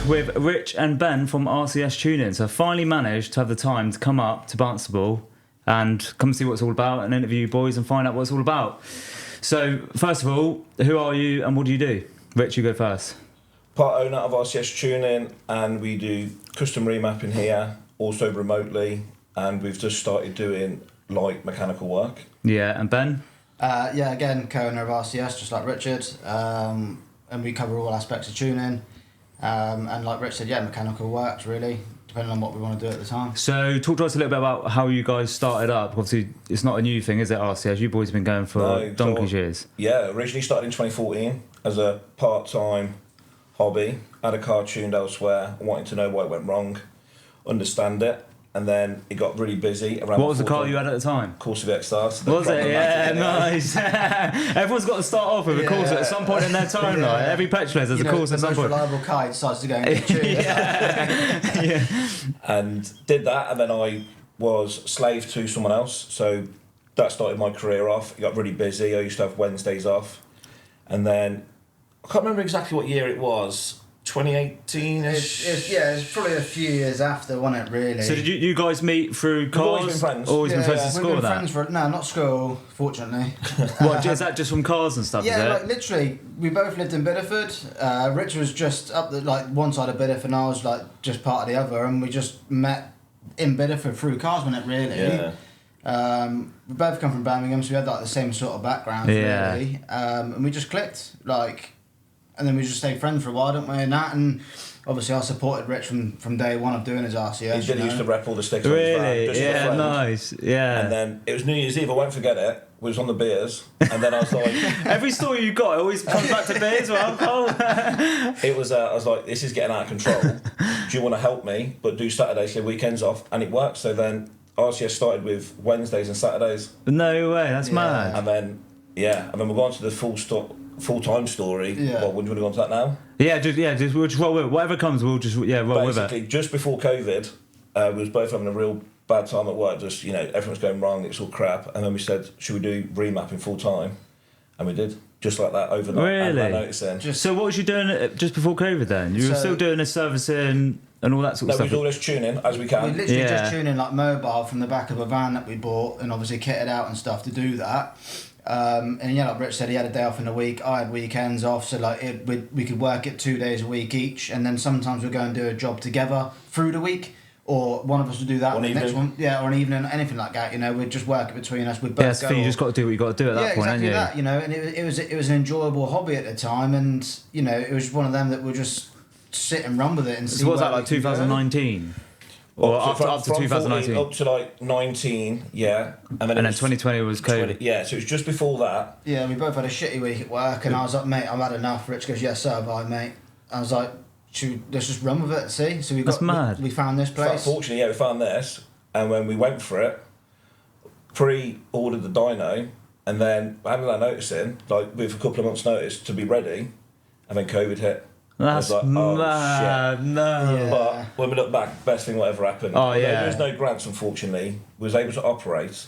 with Rich and Ben from RCS Tuning. So I finally managed to have the time to come up to Barnstable and come see what it's all about and interview you boys and find out what it's all about. So first of all, who are you and what do you do? Rich, you go first. Part owner of RCS Tuning, and we do custom remapping here, also remotely, and we've just started doing light mechanical work. Yeah, and Ben? Again, co-owner of RCS, just like Richard, and we cover all aspects of tuning. And like Rich said, mechanical works really, depending on what we want to do at the time. So talk to us a little bit about how you guys started up. Obviously, it's not a new thing, is it, RCS? You boys have been going for donkey's years. Yeah, originally started in 2014 as a part-time hobby. Had a car tuned elsewhere, wanting to know why it went wrong, understand it. And then it got really busy. Around what was the car you had at the time? Corsa XR. So was it? Yeah, nice. Everyone's got to start off with a Corsa at some point in their timeline. Yeah. Every petrolhead has a Corsa at some point. The most reliable car decides to go and get tuned. Yeah. And did that, and then I was slave to someone else. So that started my career off. It got really busy. I used to have Wednesdays off. And then, I can't remember exactly what year it was. 2018-ish? It's probably a few years after, wasn't it, really? So did you guys meet through cars? We've always been friends. Always been friends at school? We've been friends for, no, not school, fortunately. What, is that just from cars and stuff, is it? Yeah, like literally, we both lived in Bideford. Rich was just up the one side of Bideford and I was just part of the other, and we just met in Bideford through cars, wasn't it, really? Yeah. We both come from Birmingham, so we had the same sort of background, really. And we just clicked, and then we just stayed friends for a while, didn't we? And obviously I supported Rich from day one of doing his RCS. He used to rep all the stickers really? on his van. Just yeah, nice. Yeah. And then it was New Year's Eve, I won't forget it. We was on the beers, and then I was like... Every story you got, it always comes back to beers or alcohol. I was like, this is getting out of control. Do you want to help me? But do Saturdays, so weekends off. And it worked. So then RCS started with Wednesdays and Saturdays. No way, that's mad. And then we'll go on to the full-time story. Yeah. Well, would you want to go on to that now? Yeah, we'll just roll with it. Whatever comes, we'll just roll with it. Basically, just before COVID, we was both having a real bad time at work. Just, everything was going wrong, it's all crap. And then we said, should we do remapping full-time? And we did. Just like that, overnight. Really? And noticing. So what was you doing just before COVID then? You were still doing this servicing and all that sort of stuff? No, we was always tuning as we can. We literally just tuning mobile from the back of a van that we bought and obviously kitted out and stuff to do that. Like Rich said, he had a day off in the week. I had weekends off, so we could work it 2 days a week each, and then sometimes we'd go and do a job together through the week, or one of us would do that. The next one, or an evening, anything like that. We'd just work it between us. We'd both go. You just got to do what you got to do at that point, exactly that. And it was an enjoyable hobby at the time, and it was one of them that would just sit and run with it and see. So what was that, like 2019? Or up to 2019? Up to 19, yeah. And then 2020 was COVID. So it was just before that. Yeah, we both had a shitty week at work, and I was like, mate, I've had enough. Rich goes, yes, so have I, mate. I was like, let's just run with it, see? So That's mad. We found this place. Fortunately, we found this, and when we went for it, pre-ordered the dyno, and then I hadn't noticing, with a couple of months' notice to be ready, and then COVID hit. That's mad. Shit. No. Yeah. But when we look back, best thing that ever happened. Oh, yeah. There was no grants, unfortunately. We was able to operate.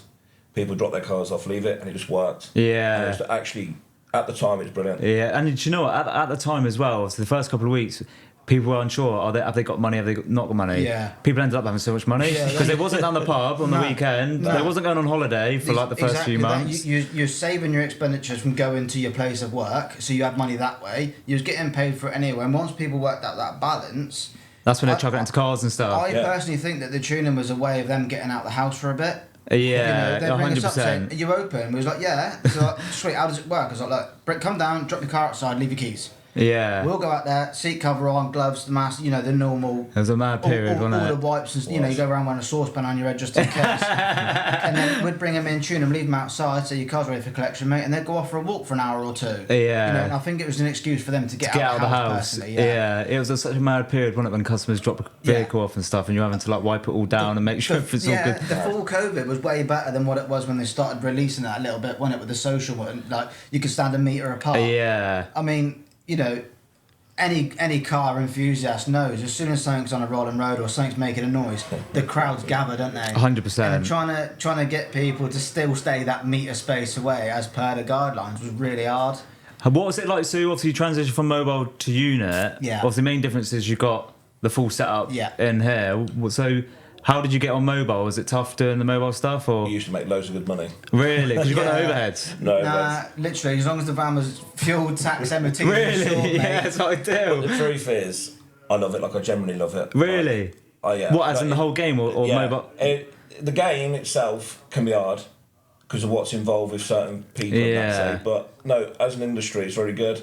People drop their cars off, leave it, and it just worked. Yeah. And it was actually, at the time, it's brilliant. Yeah, and do you know what? At the time as well, so the first couple of weeks, people were unsure. Have they got money? Have they not got money? Yeah. People ended up having so much money because they wasn't down the pub on the weekend. They wasn't going on holiday for the first few months. You're saving your expenditures from going to your place of work, so you had money that way. You was getting paid for it anyway. And once people worked out that balance, that's when they chuck it into cars and stuff. I personally think that the tuning was a way of them getting out the house for a bit. Yeah, they'd ring us up 100%. saying, are you open? We was like, yeah. So like, sweet, how does it work? I was like, look, Britt, come down, drop your car outside, leave your keys. Yeah. We'll go out there, seat cover on, gloves, the mask, the normal. It was a mad period, wasn't it? All the wipes, and you go around wearing a saucepan on your head just in case. And then we'd bring them in, tune them, leave them outside, so your car's ready for collection, mate, and they'd go off for a walk for an hour or two. Yeah. And I think it was an excuse for them to get out of the house. Personally, yeah. It was such a mad period, wasn't it, when customers drop a vehicle off and stuff, and you're having to wipe it all down and make sure it's all good. The full COVID was way better than what it was when they started releasing that a little bit, wasn't it, with the social one? You could stand a metre apart. Yeah. I mean, any car enthusiast knows as soon as something's on a rolling road or something's making a noise, the crowds gather, don't they? 100%. And trying to get people to still stay that metre space away as per the guidelines was really hard. What was it like? So obviously you transitioned from mobile to unit. Yeah. Obviously, the main difference is you got the full setup Yeah. in here. So how did you get on mobile? Was it tough doing the mobile stuff, or You used to make loads of good money. really? Because you got no Yeah. overheads. No, Nah, literally, as long as the van was fuel, tax, MOT, Really? insured, mate. Yeah, that's what I but the do. truth is, I love it. Like I generally love it. Really? Oh yeah. What, as in Like, the whole game or yeah, mobile? The game itself can be hard because of what's involved with certain people. Yeah. And that, say. But no, as an industry, it's very good.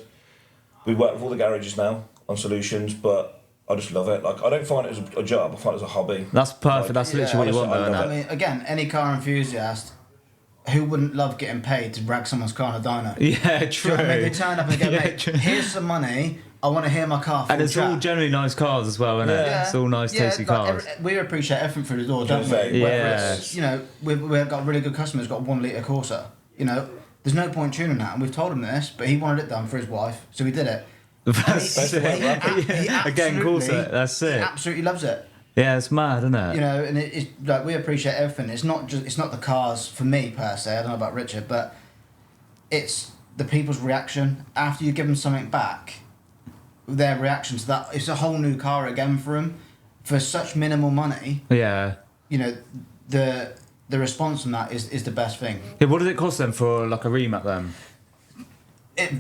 We work with all the garages now on solutions, but I just love it. Like I don't find it as a job. I find it as a hobby. That's perfect. Like, That's literally what you want, honestly, though, I isn't love it? I mean, again, any car enthusiast who wouldn't love getting paid to rag someone's car in a dyno? Yeah, Do you true. know what I mean? They turn up and go, Yeah, mate, true. here's some money. I want to hear my car full And it's all chat. generally nice cars as well, isn't it? Yeah. It's all nice, tasty like, cars. we appreciate everything through the door, don't we? Jose, Whether yeah. it's, you know, we've got really good customers, got 1 litre Corsa. You know, there's no point tuning that, and we've told him this, but he wanted it done for his wife, so we did it. That's That's sick. what I love. He Again, course absolutely- it. That's He sick. absolutely loves it. Yeah, it's mad, isn't it? You know, and it's like we appreciate everything. It's not the cars for me per se. I don't know about Richard, but it's the people's reaction after you give them something back. Their reaction to that, it's a whole new car again for them for such minimal money. Yeah. You know, the response from that is the best thing. Yeah, what does it cost them for like a remap then?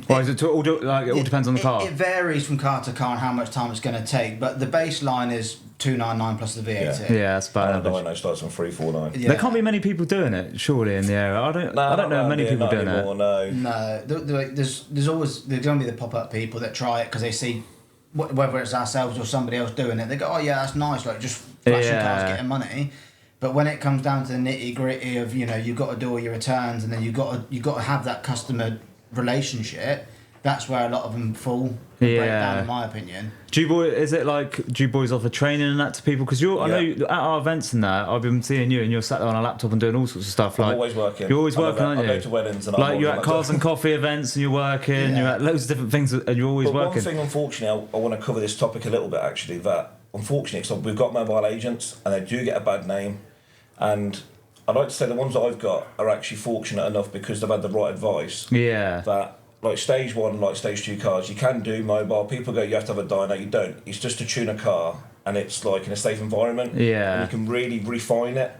Or is it all depends on the car? It varies from car to car and how much time it's going to take, but the baseline is 299 plus the VAT. Yeah, that's bad. And the dyno starts on 349. Yeah. There can't be many people doing it, surely, in the area. I don't know many people doing anymore, it. No. No, there's going to be the pop-up people that try it because they see whether it's ourselves or somebody else doing it. They go, oh yeah, that's nice, like just flashing cars getting money. But when it comes down to the nitty-gritty of, you know, you've got to do all your returns and then you've got to have that customer relationship, that's where a lot of them fall and break down, in my opinion. Do you boys offer training and that to people? Because I know at our events and that, I've been seeing you and you're sat there on a laptop and doing all sorts of stuff. I'm Like, always working. You're always working, aren't you? I go to weddings and like you're at Cars and Coffee events and you're working. Yeah. You're at loads of different things and you're always But working. one thing, unfortunately, I want to cover this topic a little bit actually, that unfortunately, so we've got mobile agents and they do get a bad name. And I'd like to say the ones that I've got are actually fortunate enough because they've had the right advice. Yeah. That, like stage 1, like stage 2 cars, you can do mobile. People go, you have to have a dyno. You don't. It's just to tune a car and it's like in a safe environment. Yeah. And you can really refine it.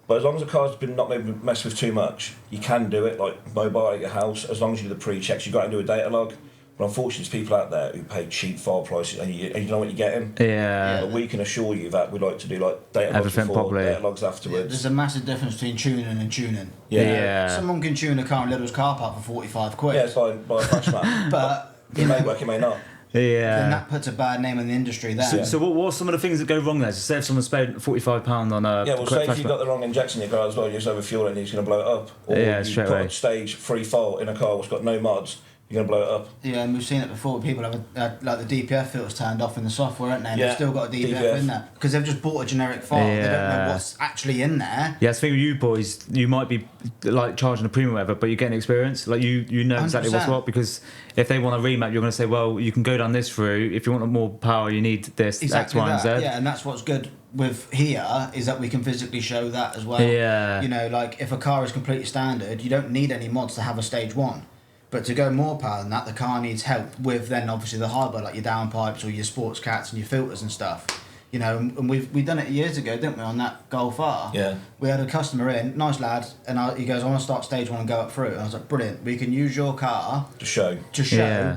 But as long as the car's been not maybe messed with too much, you can do it like mobile at your house. As long as you do the pre-checks, you've got to do a data log. But unfortunately, there's people out there who pay cheap file prices and you know what you're getting. Yeah. But we can assure you that we like to do like data logs Everything before, properly. data logs afterwards. There's a massive difference between tuning and tuning. Yeah. Someone can tune a car in Lidl's car park for 45 quid. Yeah, it's by a flash map. But, It you may know, work, it may not. then Yeah. that puts a bad name in the industry there. So what are some of the things that go wrong there? So say if someone spent £45 on a Yeah, well, quick say if you've flashback. got the wrong injection in your car as well, you just overfuel it and it's going to blow it up. Or Yeah, you straight put away. a stage 3 fault in a car which got no mods, you're going to blow it up. Yeah, and we've seen it before. People have like the DPF filters turned off in the software, aren't they? And Yeah, they've still got a DPF, DPF. in there because they've just bought a generic file. They don't Yeah. know what's actually in there. Yeah, I think with you boys, you might be like charging a premium or whatever, but you're getting experience. Like you know exactly what's 100%. what, because if they want a remap, you're going to say, well, you can go down this route. If you want more power, you need this, Exactly X, Y, and that. Z. Yeah, and that's what's good with here is that we can physically show that as well. Yeah. You know, like if a car is completely standard, you don't need any mods to have a stage 1. But to go more power than that, the car needs help with then obviously the hardware, like your downpipes or your sports cats and your filters and stuff. You know, and we've done it years ago, didn't we, on that Golf R? Yeah. We had a customer in, nice lad, and he goes, I want to start stage 1 and go up through. And I was like, brilliant, we can use your car To show. to show Yeah.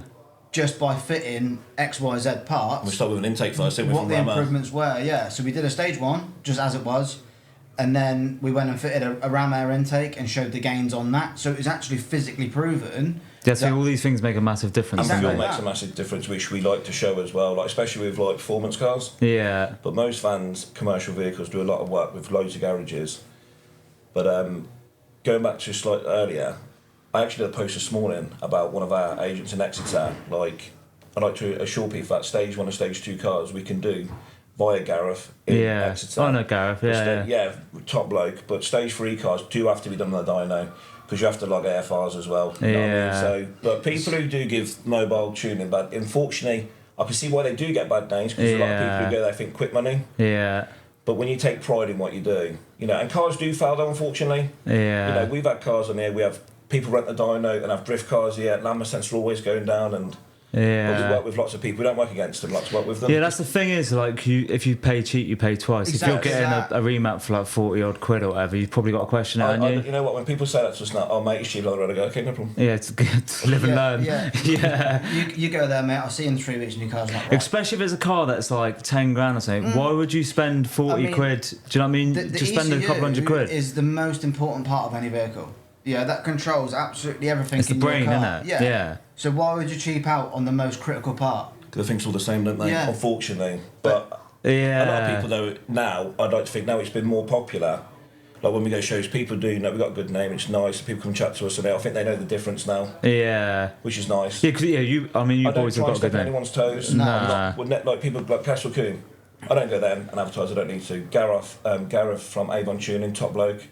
just by fitting XYZ parts We start with an intake first, didn't we, what from the Remapped? improvements were. Yeah, so we did a stage 1 just as it was, and then we went and fitted a ram air intake and showed the gains on that. So it was actually physically proven. Yeah, so that- all these things make a massive difference. And Exactly. don't fuel they? makes a massive difference, which we like to show as well, like especially with like performance cars. Yeah. But most vans, commercial vehicles, do a lot of work with loads of garages. But going back to just like earlier, I actually did a post this morning about one of our agents in Exeter. Like, I'd like to assure people that stage 1 and stage 2 cars we can do via Gareth in Yeah. Exeter. Oh, no, Gareth. Yeah. Top bloke. But stage 3 cars do have to be done on the dyno because you have to log AFRs as well. You know what I mean? Yeah. So, but people who do give mobile tuning bad, unfortunately, I can see why they do get bad names because a lot of people Yeah. who go there think quick money. Yeah. But when you take pride in what you do, you know, and cars do fail though, unfortunately. Yeah. You know, we've had cars on here, we have people rent the dyno and have drift cars here. Lambda sensor always going down, and we work with lots of people. We don't work against them. Like to work with them. Yeah, that's the thing is, like, if you pay cheap, you pay twice. Exactly if you're getting a remap for like 40 odd quid or whatever, you've probably got a question, haven't you? You know what? When people say that to us now, oh mate, it's cheap. I'd rather go. Okay, no problem. Yeah, it's good to live and learn. Yeah. You go there, mate. I'll see you in 3 weeks and your car's not right. Especially if it's a car that's like 10 grand or something. Why would you spend 40 quid? Do you know what I mean? Just spend a couple hundred quid. Is the most important part of any vehicle. Yeah, that controls absolutely everything. It's the brain, isn't it? Yeah. So why would you cheap out on the most critical part? Because I think it's all the same, don't they? Yeah. Unfortunately, but a lot of people know now. I'd like to think now it's been more popular. Like when we go shows, people do know we've got a good name. It's nice. People come chat to us, and I think they know the difference now. Yeah, which is nice. Yeah, because you boys have got a good name. Anyone's toes. Nah. Like people like Castle Coon. I don't go there and advertise. I don't need to. Gareth from Avon Tuning, top bloke.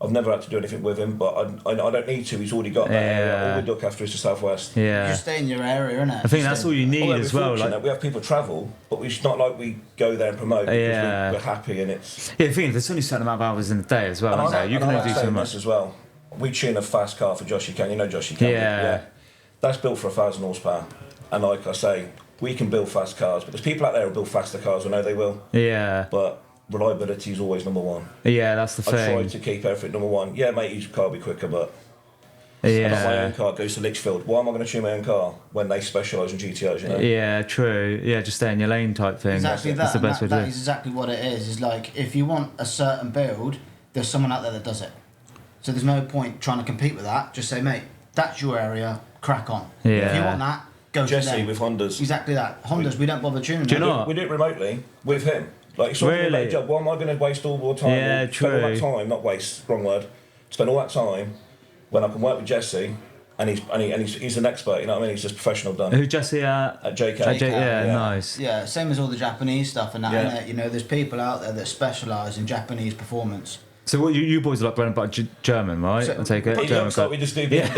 I've never had to do anything with him, but I don't need to. He's already got that area. All we look after is the southwest. Yeah. You stay in your area, innit? I think that's all you need as well. Like, we have people travel, but it's not like we go there and promote because we're happy and it's... Yeah, the thing is, there's only a certain amount of hours in the day as well, isn't there? You can only do so much. As well. We tune a fast car for Joshy Can. You know Joshy Can? Yeah. That's built for 1,000 horsepower. And like I say, we can build fast cars, but there's people out there who build faster cars. I know they will. Yeah. But... reliability is always number one. Yeah, that's the thing. I try to keep everything number one. Yeah, mate, your car will be quicker, but my own car goes to Lichfield. Why am I going to tune my own car when they specialise in GTOs, you know? Yeah, true. Yeah, just stay in your lane type thing. Exactly that's the best way to do it. That is exactly what it is. Is like, if you want a certain build, there's someone out there that does it. So there's no point trying to compete with that. Just say, mate, that's your area, crack on. Yeah. If you want that, go to them. Jesse with Hondas. Exactly that. Hondas, we don't bother tuning. Do you know? We do it remotely with him. Like, it's really? A job. Why am I going to waste all the time? Yeah, true. Spend all that time, not waste, wrong word. Spend all that time when I can work with Jesse, and he's an expert. You know what I mean? He's just professional done. Who Jesse at JK? Yeah, nice. Yeah, same as all the Japanese stuff and that. Yeah. You know, there's people out there that specialise in Japanese performance. So what you boys are like running about German, right? So, I take it. It looks like we just do BMWs.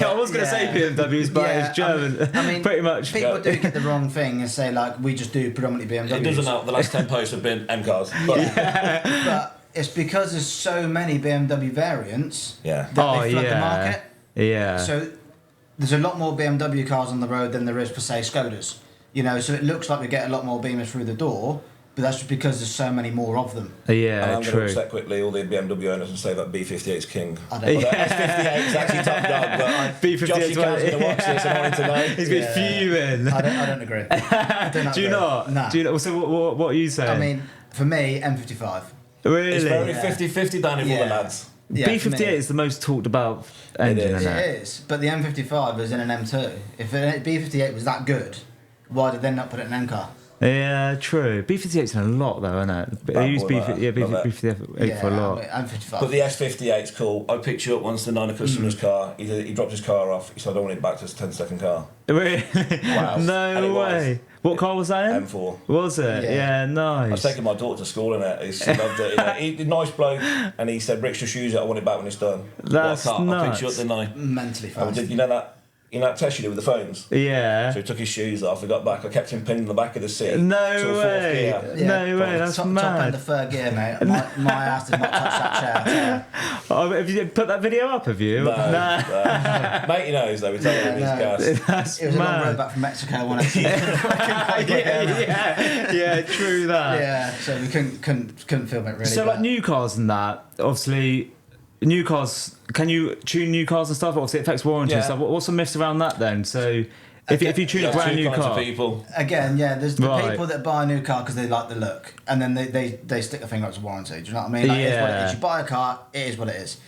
I was going to say BMWs, but it's German. I mean, pretty much. People do get the wrong thing and say like we just do predominantly BMWs. It doesn't help. The last 10 posts have been M cars. But it's because there's so many BMW variants that they flood the market. Yeah. So there's a lot more BMW cars on the road than there is per se Skodas. You know, so it looks like we get a lot more Beamers through the door. But that's just because there's so many more of them. Yeah, and I'm true. going to upset quickly all the BMW owners and say that B58's king. I don't know. S58 is actually top dog, but B58's Joshy Can's going to watch this and I wanted to know. He's been fuming. I don't agree. Do you not? Nah. Do you not? So what are you saying? I mean, for me, M55. Really? It's very 50-50 down in all the lads. Yeah, B58 is the most talked about engine. It is, but the M55 is in an M2. If B58 was that good, why did they not put it in an M car? Yeah, true. B58's in a lot though, isn't it? They use B58 for a lot. M55. But the S58's cool. I picked you up once in a customer's car. He dropped his car off. He said, I don't want it back to his 10-second car. Really? Wow. No way. What car was that in? M4. Was it? Yeah, nice. I was taking my daughter to school in it. He loved it. He's a nice bloke, and he said, Rich, just use it. I want it back when it's done. That's nuts. I picked you up, didn't I? Mentally fast. You know that test you did with the phones? Yeah. So he took his shoes off, he got back, I kept him pinned in the back of the seat. No way. No way, that's top mad. end of third gear, mate. My ass did not touch that chair. Have you put that video up, have you? No. Mate, he knows though, we tell him he's gas. That's it was mad. a long road back from Mexico when I yeah, true that. Yeah, so we couldn't film it really. So like new cars and that, obviously... New cars, can you tune new cars and stuff? Obviously, it affects warranty and stuff. What's the myths around that then? So, if you tune a brand new car, again, there's the people that buy a new car because they like the look, and then they stick a finger up to warranty. Do you know what I mean? Like, it is what it is. You buy a car, it is what it is.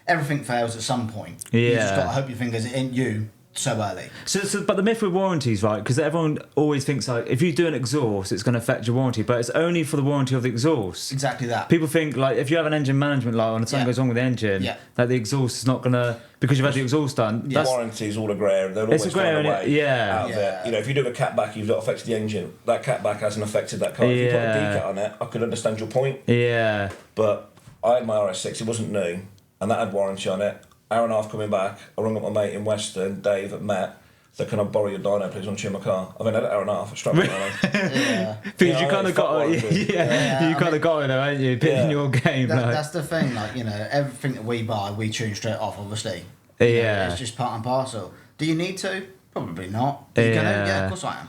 Everything fails at some point. Yeah. You just got to hope your fingers in you so early. So, but the myth with warranties, right? Because everyone always thinks like if you do an exhaust, it's going to affect your warranty, but it's only for the warranty of the exhaust. Exactly that. People think like if you have an engine management light on and something goes wrong with the engine, that the exhaust is not going to because you've had the exhaust done. The warranty is all a grey area. They'll always find a way out of it. You know, if you do a catback, you've not affected the engine. That catback hasn't affected that car. If you put a decat on it, I could understand your point. Yeah. But I had my RS6. It wasn't new, and that had warranty on it. Hour and a half coming back, I rung up my mate in Western, Dave at Met. So can I borrow your dyno, please, on my car? I've been at an hour and a half. I strapped it on. Yeah. Because Yeah, you kind of got it, you kind of got it, though, ain't you? Pitching your game. That's the thing, like, you know, everything that we buy, we tune straight off, obviously. Yeah. You know, it's just part and parcel. Do you need to? Probably not. Are you gonna? Yeah, of course I am.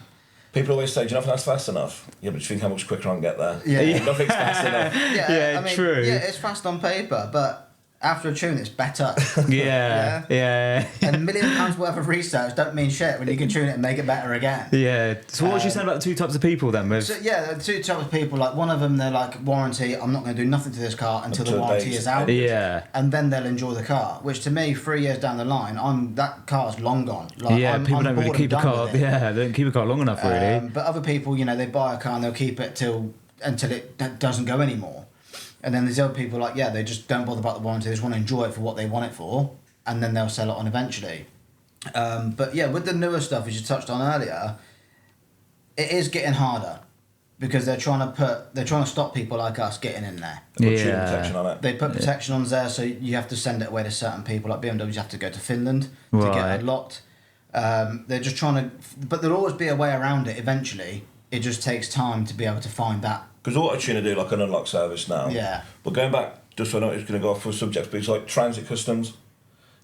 People always say, do you know if that's fast enough? Yeah, but do you think how much quicker I can get there? Yeah. Nothing's fast enough. Yeah, I mean, true. Yeah, it's fast on paper, but after a tune, it's better. Yeah. And £1 million worth of research don't mean shit when you can tune it and make it better again. Yeah. So what was you saying about the two types of people then? With So yeah, there are two types of people. Like one of them, they're like warranty. I'm not going to do nothing to this car until the warranty is out. Yeah. And then they'll enjoy the car. Which to me, 3 years down the line, that car's long gone. Like, people I'm don't really bored keep and a done car. with it. Yeah, they don't keep a car long enough, really. But other people, you know, they buy a car and they'll keep it until it doesn't go anymore. And then there's other people like, yeah, they just don't bother about the warranty. They just want to enjoy it for what they want it for, and then they'll sell it on eventually. But yeah, with the newer stuff, as you touched on earlier, it is getting harder because they're trying to stop people like us getting in there. They put tune protection on it. They put protection on there, so you have to send it away to certain people. Like BMWs have to go to Finland to get it locked. They're just trying to, but there'll always be a way around it eventually. It just takes time to be able to find that. Because auto tuner do like an unlock service now. Yeah. But going back, just so I know it's going to go off for subjects, but it's like transit customs.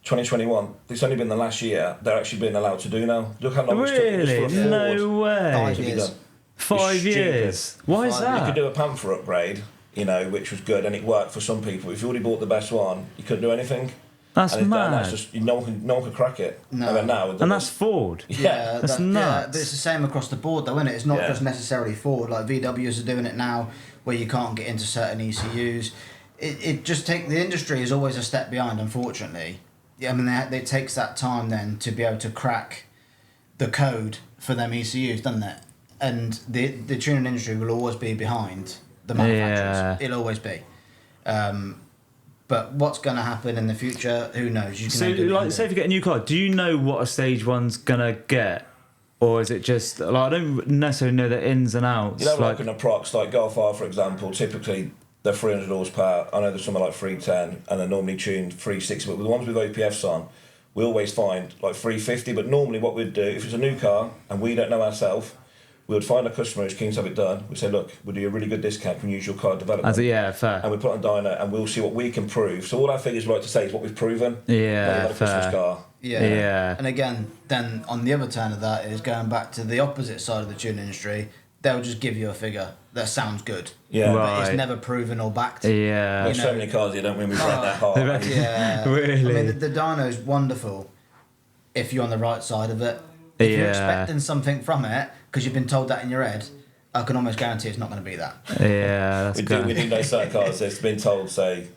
2021. It's only been the last year they're actually being allowed to do now. Look how long Really? it took for a No way. 5 to be years. done. 5 years. Why is 5 that? You could do a panther upgrade, you know, which was good and it worked for some people. If you already bought the best one, you couldn't do anything. That's and mad. That's just no one could crack it. No. And then now, And that's Ford. yeah. That's Yeah, nuts. but it's the same across the board, though, isn't it? It's not Yeah. just necessarily Ford. Like VWs are doing it now, where you can't get into certain ECUs. It just the industry is always a step behind, unfortunately. Yeah, I mean, it takes that time then to be able to crack the code for them ECUs, doesn't it? And the tuning industry will always be behind the manufacturers. Yeah. It'll always be. But what's going to happen in the future? Who knows? You can So, only do what like, you say do. if you get a new car, do you know what a stage one's gonna get, or is it just like I don't necessarily know the ins and outs? You know, like an approx, like Golf R, for example, typically they're 300 horsepower. I know there's something like 310, and they're normally tuned 360. But with the ones with OPFs on, we always find like 350. But normally, what we'd do if it's a new car and we don't know ourselves, we would find a customer who's keen to have it done. We'd say, look, we'll do you a really good discount. Can you use your car development? Yeah, fair. And we put on dyno, and we'll see what we can prove. So all our figures we like to say is what we've proven. Yeah, When we've had a customer's fair. car. Yeah. And again, then on the other turn of that is going back to the opposite side of the tuning industry. They'll just give you a figure that sounds good. Yeah. But Right. it's never proven or backed. Yeah. There's You so know- many cars you don't win with that hard. Yeah. Really? I mean, the dyno's wonderful if you're on the right side of it. If you're Yeah. expecting something from it, because you've been told that in your head, I can almost guarantee it's not going to be that. Yeah, that's We good. do know certain cars. It's been told, say,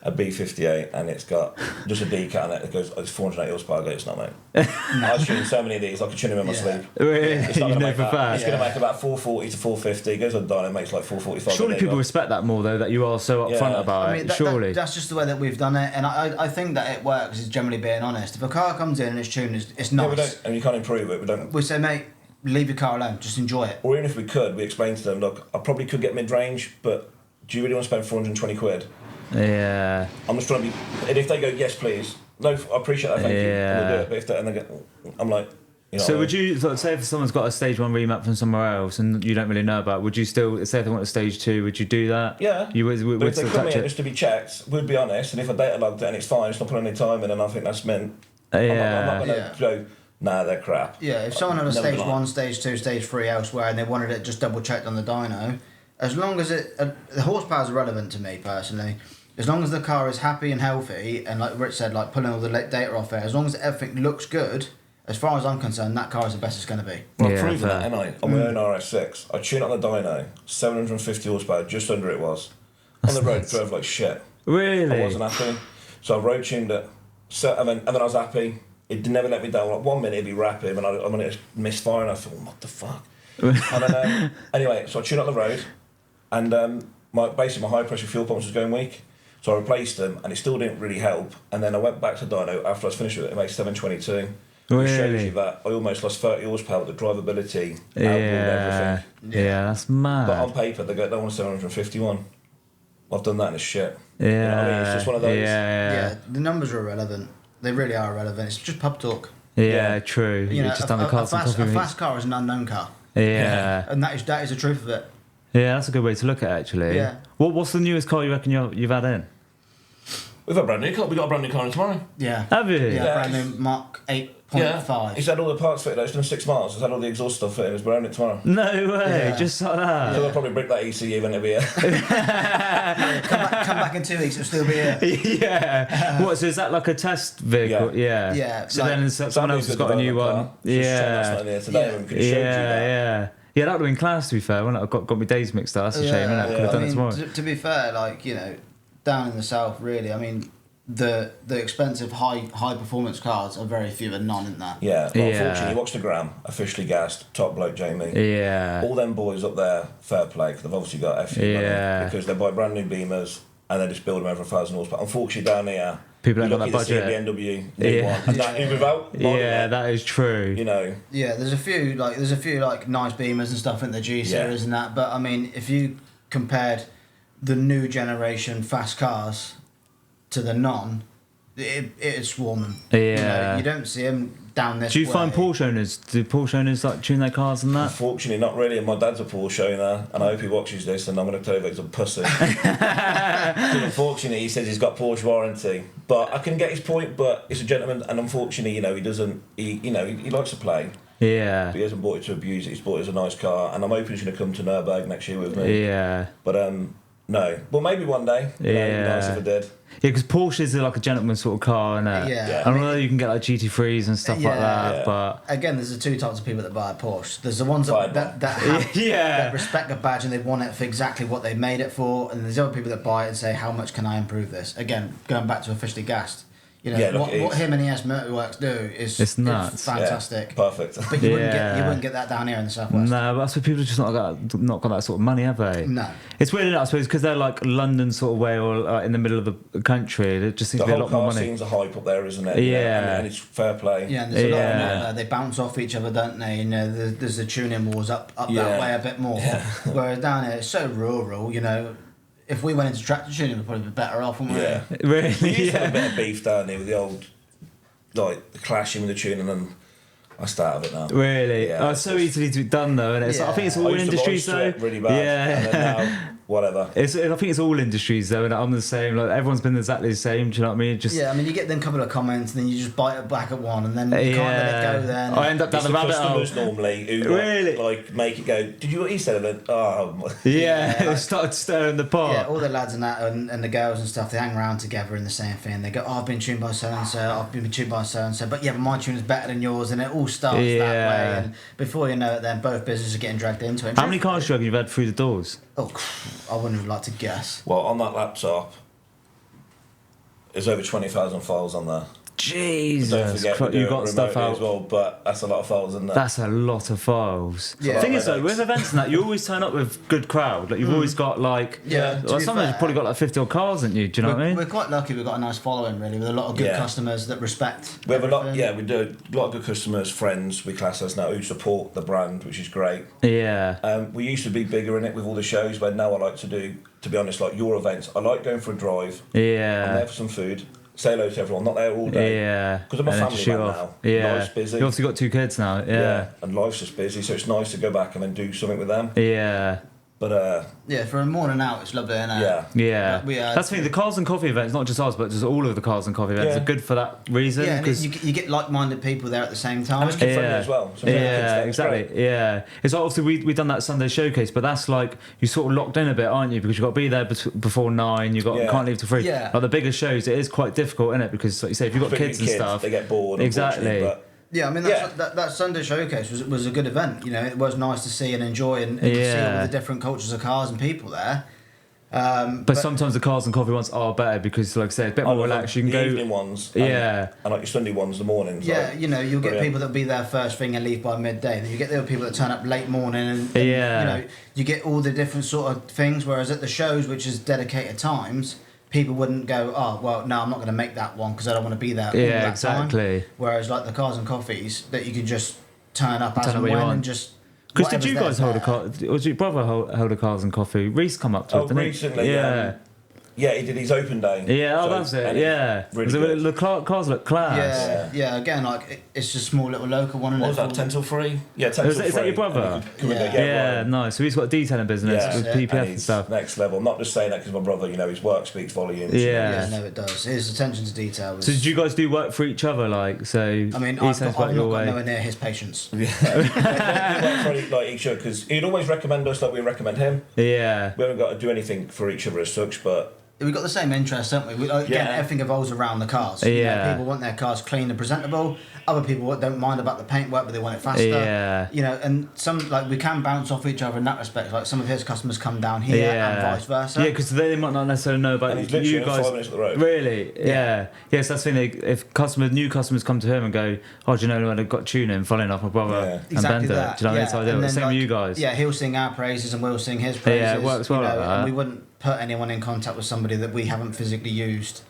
a B58, and it's got just a decal on it. It goes, it's 480 horsepower. I go, it's not, mate. I've tuned so many of these, I could tune them in my Yeah. sleep. Really? It's not You gonna know make for that. fact. It's going to make about 440 to 450. It goes on dyno, makes like 445. Surely There you people go. respect that more though, that you are so upfront Yeah. about I mean, it. Surely. that's just the way that we've done it, and I think that it works. Is generally being honest. If a car comes in and it's tuned, it's Yeah, nice. we don't, and you can't improve it. We don't. We say, mate, leave your car alone. Just enjoy it. Or even if we could, we explain to them, look, I probably could get mid-range, but do you really want to spend 420 quid? Yeah. I'm just trying to be. And if they go, yes, please. No, I appreciate that. Thank you. And we'll do it. But if they, and they go, I'm like, you know. So would you sort of say if someone's got a stage one remap from somewhere else and you don't really know about it, would you still say if they want a stage two, would you do that? Yeah. You would But if they still come touch in it? just to be checked, we'd be honest. And if I data logged it and it's fine, it's not putting any time in, and I think that's meant. I'm not going to go. Nah, they're crap. Yeah, if someone had a Never stage mind. 1, stage 2, stage 3 elsewhere and they wanted it just double checked on the dyno, as long as the horsepower's irrelevant to me personally. As long as the car is happy and healthy, and like Rich said, like pulling all the data off it, as long as everything looks good, as far as I'm concerned, that car is the best it's going to be. Well, Yeah, I've proven fair. that, haven't I? On my own RS6. I tune it on the dyno, 750 horsepower, just under it was. On the road, drove like shit. Really? I wasn't happy. So I road tuned it. So, and then I was happy. It never let me down. Like 1 minute it'd be rapid, and I mean, it misfire, and I thought, what the fuck? And then, anyway, so I tuned up the road, and basically my high pressure fuel pumps was going weak. So I replaced them, and it still didn't really help. And then I went back to dyno after I was finished with it. It made 722. Which shows Really? you that I almost lost 30 horsepower. The drivability outruled Yeah. everything. Yeah, that's mad. But on paper, they want 751. I've done that and it's shit. Yeah. You know what I mean? It's just one of those. Yeah. Yeah, the numbers are irrelevant. They really are irrelevant. It's just pub talk. Yeah, true. You know, You've just done the Cars and Coffee a meets. fast car is an unknown car, Yeah. and that is the truth of it. Yeah, that's a good way to look at it, actually. Yeah. What's the newest car you reckon you've had in? We've had a brand new car. We got a brand new car in tomorrow. Yeah. Have you? Yeah, Yeah, brand new Mark 8.5. He's had all the parts fitted. It's done 6 miles. He's had all the exhaust stuff fitted. He's wearing it tomorrow. No way, Yeah. just like that. So we'll probably break that ECU when it'll be here. Come back in 2 weeks, it'll still be here. Yeah. What? So is that like a test vehicle? Yeah. Yeah, So like- then someone else has got a new one. Yeah. Yeah. Today and we could have showed you that. Yeah. Yeah, that would have been class, to be fair. Wouldn't it? I got my days mixed up. That's a shame, innit? I could have done it tomorrow. To be fair, like, you know, down in the south, really, I mean, the expensive high performance cars are very few and none in that. Yeah, but Yeah. unfortunately, watch the gram, officially gassed, top bloke Jamie. Yeah. All them boys up there, fair play, 'cause they've obviously got FU Yeah. money because they buy brand new Beamers and they just build them over 1,000 horsepower. Unfortunately, down here, People you're haven't got lucky that to see a budget. BMW new Yeah. one, and that even without modelling Yeah, it, that is true. you know. Yeah, there's a few like nice Beamers and stuff in the G series and that, but I mean, if you compared the new generation fast cars to the non, it's swarming. You know, Yeah. you don't see them down this Do you way. find Porsche owners, do Porsche owners like tune their cars and that? Unfortunately, not really. And my dad's a Porsche owner, and I hope he watches this. And I'm going to tell you that he's a pussy. 'Cause unfortunately, he says he's got Porsche warranty, but I can get his point. But it's a gentleman, and unfortunately, you know, he doesn't. He likes to play. Yeah. But he hasn't bought it to abuse it. He's bought it as a nice car, and I'm hoping he's going to come to Nurburgring next year with me. Yeah. But no. Well, maybe one day. You know, it'd be nice if I did. Yeah, because Porsches are like a gentleman's sort of car, innit? Yeah. I know you can get like GT3s and stuff like that, Yeah. but Again, there's the two types of people that buy a Porsche. There's the ones that have, Yeah. that respect the badge and they want it for exactly what they made it for, and there's other people that buy it and say, how much can I improve this? Again, going back to officially gassed. You know, Yeah, look, what him and ES Motorworks do is It's nuts. fantastic. Yeah, perfect. But you wouldn't get that down here in the southwest. no, but that's why people just not got that sort of money, have they? No. It's weird, I suppose, because they're like London sort of way or in the middle of the country. There just seems The to be a whole lot more car money. scene's a hype up there, isn't it? Yeah. And it's fair play. Yeah, and there's a lot of them Yeah. out there. They bounce off each other, don't they? You know, there's the tuning wars up that Yeah. way a bit more. Whereas down here, it's so rural. You know, if we went into tractor tuning, we'd probably be better off, wouldn't we? Yeah. Really? We used to have a Yeah. bit of beef down here with the old, like, the clashing with the tuning, and I start of it now. Really? Yeah, Oh, it's so easily to be done though, and I think it's Yeah. all I used to industries roast though. it really bad, and then Yeah. now, whatever. I think it's all industries though, and I'm the same. Like everyone's been exactly the same. Do you know what I mean? Just Yeah, I mean, you get them couple of comments, and then you just bite it back at one, and then you can't let it go. Then I end up down It's the the rabbit hole. customers normally who Really? like make it go, did you what he said? And then, oh, Yeah, Yeah, like- started stirring the pot. yeah, all the lads and that, and the girls and stuff, they hang around together in the same thing. They go, "Oh, I've been tuned by so and so. I've been tuned by so and so." But yeah, but my tune is better than yours, and it all starts that Yeah. way. And before you know it, then both businesses are getting dragged into it. How many cars do you reckon you've had through the doors? Oh, I wouldn't even like to guess. well, on that laptop, there's over 20,000 files on there. Jesus, Don't forget, Christ, we do you it got stuff remotely out. as well, but that's a lot of files in there. That's a lot of files. Yeah. The thing is though, Headaches. with events and that, you always turn up with good crowd. Like you've always got like, Yeah, to well, be sometimes fair- you've probably got like 50 odd cars, haven't you? Do you know what I We're mean? quite lucky. We've got a nice following, really, with a lot of good Yeah. customers that respect. We have a lot, everything. yeah, we do a lot of good customers, friends, we class us now, who support the brand, which is great. Yeah. We used to be bigger in it with all the shows, but now I like to do, to be honest, like your events. I like going for a drive. I'm Yeah. there for some food. Say hello to everyone. Not there all day. Yeah. Because I'm a And then family shoot man off. now. Yeah. Life's busy. You obviously got 2 kids now. Yeah. And life's just busy, so it's nice to go back and then do something with them. Yeah. But Yeah, for a morning out, it's lovely, isn't it? yeah, Yeah. We, That's the thing. The Cars and Coffee events, not just ours, but just all of the Cars and Coffee events, Yeah. are good for that reason. Yeah, and 'cause- you get like-minded people there at the same time. and it's kid friendly Yeah. as well. So it's Yeah, great. exactly. Yeah, it's like obviously we done that Sunday showcase, but that's like you sort of locked in a bit, aren't you? Because you've got to be there before 9. You Yeah. can't leave till 3. Yeah. Like the bigger shows, it is quite difficult, isn't it? Because like you say, if you've got But kids and stuff, they get bored. Exactly. unfortunately, Yeah, I mean that Sunday showcase was a good event. You know, it was nice to see and enjoy and to see Yeah. all the different cultures of cars and people there. but sometimes the Cars and Coffee ones are better because, like I said, it's a bit I more love relaxed. You the can evening go. ones. Yeah. And like your Sunday ones, the mornings. Yeah, like, you know, you'll get brilliant. people that'll be there first thing and leave by midday. Then you get the other people that turn up late morning and Yeah. you know, you get all the different sort of things. Whereas at the shows, which is dedicated times, people wouldn't go, oh well, no, I'm not going to make that one because I don't want to be there all Yeah, that time. exactly. Whereas like the Cars and Coffees, that you can just turn up as Turn up and when you when want. and just. Because did you whatever's guys hold a there. car? Was your brother hold a Cars and Coffee? Reese come up to Oh, it, didn't he? recently, Yeah. Yeah, he did his open day. Yeah, So- that's it. and Yeah, really good. the cars look class. Yeah. Again, like it's a small little local one. What was that? 10 till 3? Yeah, 10 till 3. Is that your brother? Yeah. Yeah, nice. So he's got a detailing business Yeah. with Yeah. PPF and he's stuff. next level. I'm not just saying that because my brother, his work speaks volumes. Yeah. Yeah, no, it does. His attention to detail was. So did you guys do work for each other, like? So I mean, he I've sounds not like your got way. nowhere near his patience. Yeah. We work for like each other because he'd always recommend us like we recommend him. Yeah. We haven't got to do anything for each other as such, but We've got the same interests, haven't we? Again, Yeah. everything evolves around the cars. You know, Yeah. people want their cars clean and presentable. Other people don't mind about the paintwork, but they want it faster. Yeah. And some we can bounce off each other in that respect. Like some of his customers come down here and vice versa. Yeah, because they might not necessarily know about And he's literally you guys. 5 minutes up the road. Really? Yeah. Yes, that's the thing. If new customers come to him and go, "Oh, do you know when I've got tuning?" Funny enough, my brother Yeah. and Exactly Bender. that. Do you know what I mean? So I do And it. then, Same with you guys. Yeah, he'll sing our praises and we'll sing his praises. Yeah, it works well like that. And we wouldn't put anyone in contact with somebody that we haven't physically used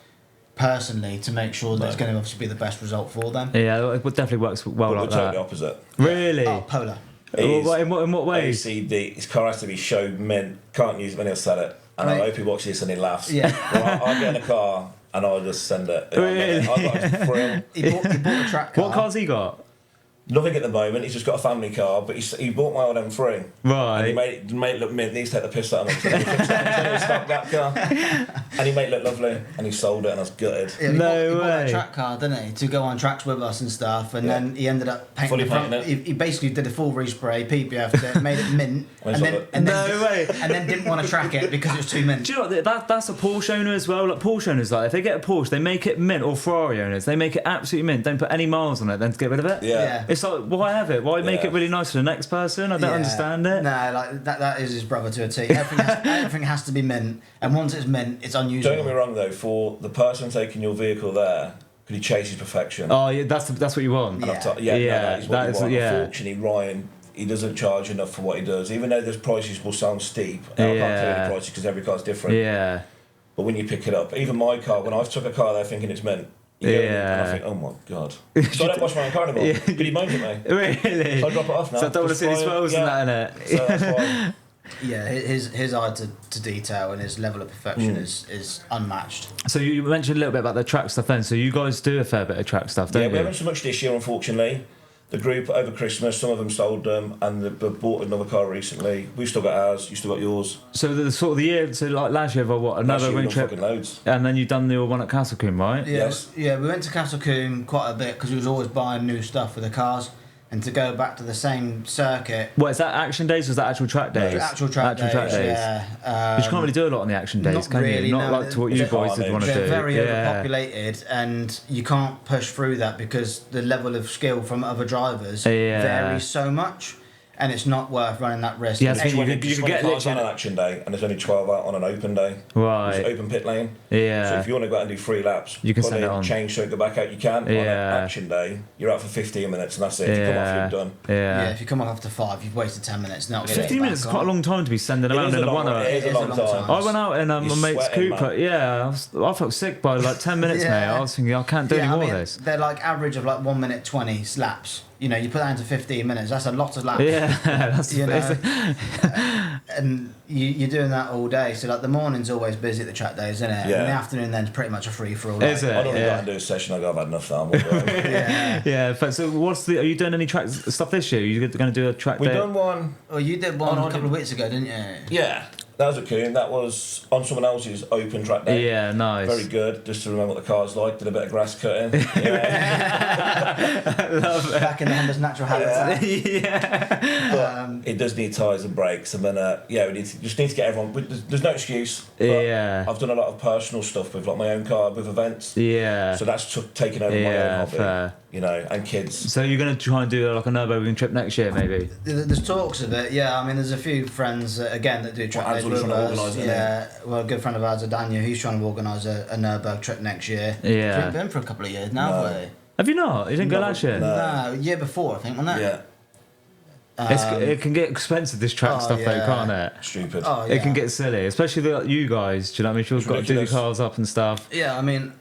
personally to make sure that it's going to obviously be the best result for them. Yeah, it definitely works well we're like totally that. opposite. Really? Oh, Polar. In what ways? ACD, his car has to be show mint, can't use it when he'll sell it. And I Right. hope he watches this and he laughs. Yeah. Well, I'll get in a car and I'll just send it. Really? I've got a thrill. He bought a track car. What car's he got? Nothing at the moment. He's just got a family car, but he bought my old M3. Right. And he made it look mint. He used to take the piss out of me. He a stopgap car. And he made it look lovely. And he sold it, and I was gutted. Yeah, he No bought way. a track car, didn't he, to go on tracks with us and stuff, and Yeah. then he ended up painting Fully the front. painting it. He basically did a full respray, PPF'd it, made it mint, I and saw then, it. and then No way. and then didn't want to track it because it was too mint. Do you know what? That's a Porsche owner as well. Like Porsche owners, like if they get a Porsche, they make it mint, or Ferrari owners, they make it absolutely mint. Don't put any miles on it, then to get rid of it. Yeah. It's like, why have it? Why make Yeah. it really nice for the next person? I don't Yeah. understand it. No, like that is his brother to a T. Everything has to be mint, and once it's mint, it's unusable. Don't get me wrong, though, for the person taking your vehicle there, could he chase his perfection? Oh, yeah, that's what you want. And I've Yeah. yeah, Yeah, no, that is what that you is- want. yeah. Unfortunately, Ryan, he doesn't charge enough for what he does. Even though those prices will sound steep, and I can't tell you Yeah. the prices because every car's different. Yeah. But when you pick it up, even my car, when I've took a car there thinking it's mint, you go in and I Yeah. think, oh my god. So I don't wash my own car anymore. Yeah. But he moans at me. Really? So I drop it off now. So I don't want to Just see the try it. swells and that in it. So that's why. Yeah, his eye to detail and his level of perfection is unmatched. So you mentioned a little bit about the track stuff then. So you guys do a fair bit of track stuff, don't Yeah, we you? haven't so much this year, unfortunately. The group over Christmas, some of them sold them, and they bought another car recently. We've still got ours. You still got yours. So the sort of the year, so like last year, what Last another year we ring done trip, fucking loads. and then you've done the one at Castle Coombe, right? Yeah, Yes. yeah, we went to Castle Coombe quite a bit because we was always buying new stuff for the cars, and to go back to the same circuit. What is that? Action days? Or was that actual track days? Actual track days, yeah. But you can't really do a lot on the action days, not can really, you? Not no. like to what you They're boys would carnage. want to They're do. very Yeah. overpopulated, and you can't push through that because the level of skill from other drivers Yeah. varies so much, and it's not worth running that risk. Yeah, I think you 20, could get 20 cars literally- on an action day, and there's only 12 out on an open day. It's Right. open pit lane. So Yeah. if you want to go out and do 3 laps, You can pull send in, it on. change so it go back out, you can. On Yeah. an action day, you're out for 15 minutes, and that's it. If you come off, Yeah. you're done. Yeah, Yeah. if you come off after 5, you've wasted 10 minutes. Not 15 minutes is quite a long time to be sending It around is in a a long one. one. It is a long time. I went out in my You're mate's sweating, Cooper. man. Yeah, I felt sick by like 10 minutes, Yeah. mate. I was thinking, I can't do any more of this. They're like average of like 1 minute 20 laps. You know, you put that into 15 minutes. That's a lot of laps. Yeah, that's You know, it's- and you're doing that all day. So like the morning's always busy at the track days, isn't it? Yeah. And the afternoon then's pretty much a free for all. Is it? I don't Yeah. go out and do a session, I go, I've had enough now. I'm all going. Yeah. yeah. But so, are you doing any track stuff this year? Are you going to do a track We've day? done one. Well, you did one Oh, no, a couple of weeks ago, didn't you? Yeah, that was a Coon. That was on someone else's open track day. Yeah, nice. Very good, just to remember what the car's like. Did a bit of grass cutting. Yeah. Love it. Back in the Honda's natural habitat. Yeah. It does need tyres and brakes, and then just need to get everyone. There's no excuse. But Yeah. I've done a lot of personal stuff with like my own car with events. Yeah. So that's taken over my Yeah, own hobby. fair. You know, and kids. So you're going to try and do like a Nurburgring trip next year, maybe? There's talks of it, yeah. I mean, there's a few friends again that do track Well, days Ansel's with trying to us. organise it, Yeah, well, a good friend of ours, Daniel, he's trying to organise a Nurburg trip next year. Yeah. We've been for a couple of years now, No. haven't we? Have you not? You didn't go No, last year? no. No, year before, I think, wasn't it? Yeah, It can get expensive, this track oh, stuff, though, yeah. can't it? stupid. Oh, yeah. It can get silly, especially you guys. Do you know what I mean? You've got to do the ridiculous. cars up and stuff. Yeah, I mean,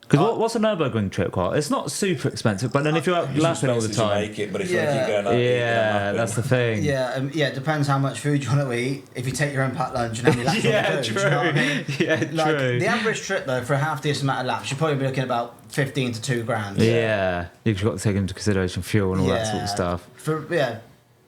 Because what's a Nurburgring trip cost? It's not super expensive, but then if you're out lapping all the Expensive to time, make it, but if you want to keep going out, yeah, that's the thing. Yeah, it depends how much food you want to eat. If you take your own packed lunch and how many laps Yeah, you want to do, true. do you know what I mean? Yeah, Like, true. the average trip though, for a half decent amount of laps, you're probably looking at about 15 to 2 grand. Yeah, you've got to take into consideration fuel and all that sort of stuff. For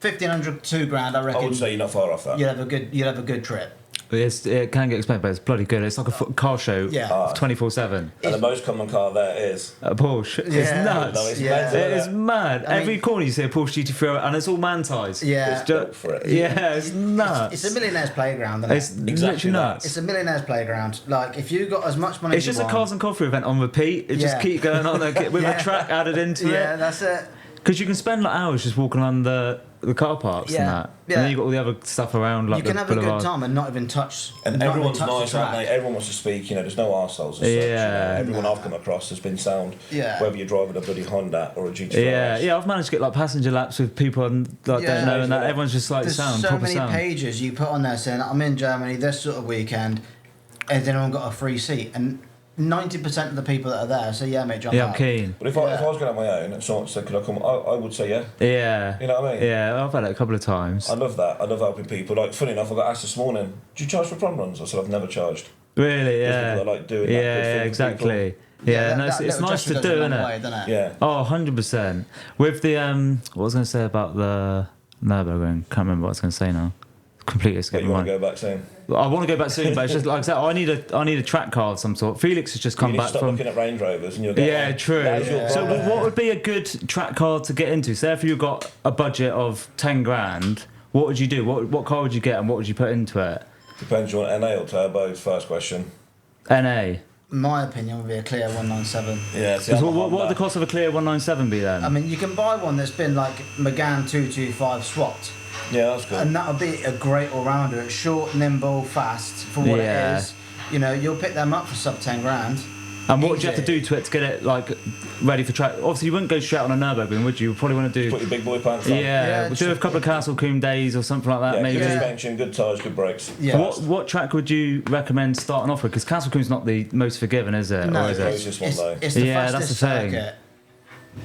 1,500 to 2 grand, I reckon. I would say you're not far off that. You'll have a good trip. It can get expensive, but it's bloody good. It's like a car show, Yeah. 24/7. And the most common car there is. A Porsche. It's Yeah. nuts. No, it's Yeah. mental, It is isn't it? mad. I Every mean- corner you see a Porsche GT3, and it's all man-sized. Yeah. It's built for it. Yeah, it's nuts. It's a millionaire's playground, isn't it? It's Exactly literally that. nuts. It's a millionaire's playground. Like, if you got as much money It's as just you a want, Cars and Coffee event on repeat. It just Yeah. keep going on with Yeah. a track added into Yeah, it. that's it. Because you can spend like hours just walking around the car parks and Yeah. that. Yeah. And then you've got all the other stuff around, like You can the have a boulevard. good time and not even touch. And not even everyone's touch the nice, aren't they? track. Everyone wants to speak, there's no arseholes as such. Yeah. Everyone I've come across has been sound. Yeah. Whether you're driving a bloody Honda or a GT5. Yeah, I've managed to get like passenger laps with people and like Yeah. don't know, and that everyone's just like There's sound, so proper many sound. pages you put on there saying, I'm in Germany this sort of weekend, and everyone got a free seat. And 90% of the people that are there say, yeah, mate, jump Yeah, I'm out. keen. But if I was going on my own and someone said, could I come? I would say yeah. Yeah. You know what I mean? Yeah, I've had it a couple of times. I love that. I love helping people. Like, funny enough, I got asked this morning, do you charge for prom runs? I said, I've never charged. Really, Just yeah. because I like doing that Yeah, good thing yeah, for exactly. people. Yeah, that- no, that it's little nice to gesture do, goes a long isn't way, it? doesn't it? Yeah. Oh, 100%. With the, what was I going to say about the Nurburgring? Can't remember what I was going to say now. Completely But escaped you my want to mind. go back soon? I want to go back soon, but it's just like I said, I need a track car of some sort. Felix has just You come need to back stop from. looking at Range Rovers and you'll get Yeah, one. true. That is your So, problem. what would be a good track car to get into? Say, if you got a budget of 10 grand, what would you do? What car would you get, and what would you put into it? Depends, you want NA or turbo, first question. NA. My opinion would be a clear 197. Yeah, see, So I'm a what would Honda. the cost of a clear 197 be then? I mean, you can buy one that's been like Megane 225 swapped, Yeah, that's good. and that would be a great all-rounder. It's short, nimble, fast for what Yeah. it is. You know, you'll pick them up for sub 10 grand. And what would you have to Easy. do to it to get it like ready for track? Obviously, you wouldn't go straight on a Nurburgring, would you? You'd probably want to Put do. your big boy pants on. Yeah, Yeah, we'll do a couple of Castle Coombe days or something like that, Yeah, maybe. good Yeah. suspension, good tyres, good brakes. Yeah. What track would you recommend starting off with? Because Castle Coombe's not the most forgiving, is it? No, or is it's- it? Closest one, though. it's the Yeah, that's fastest the thing. circuit.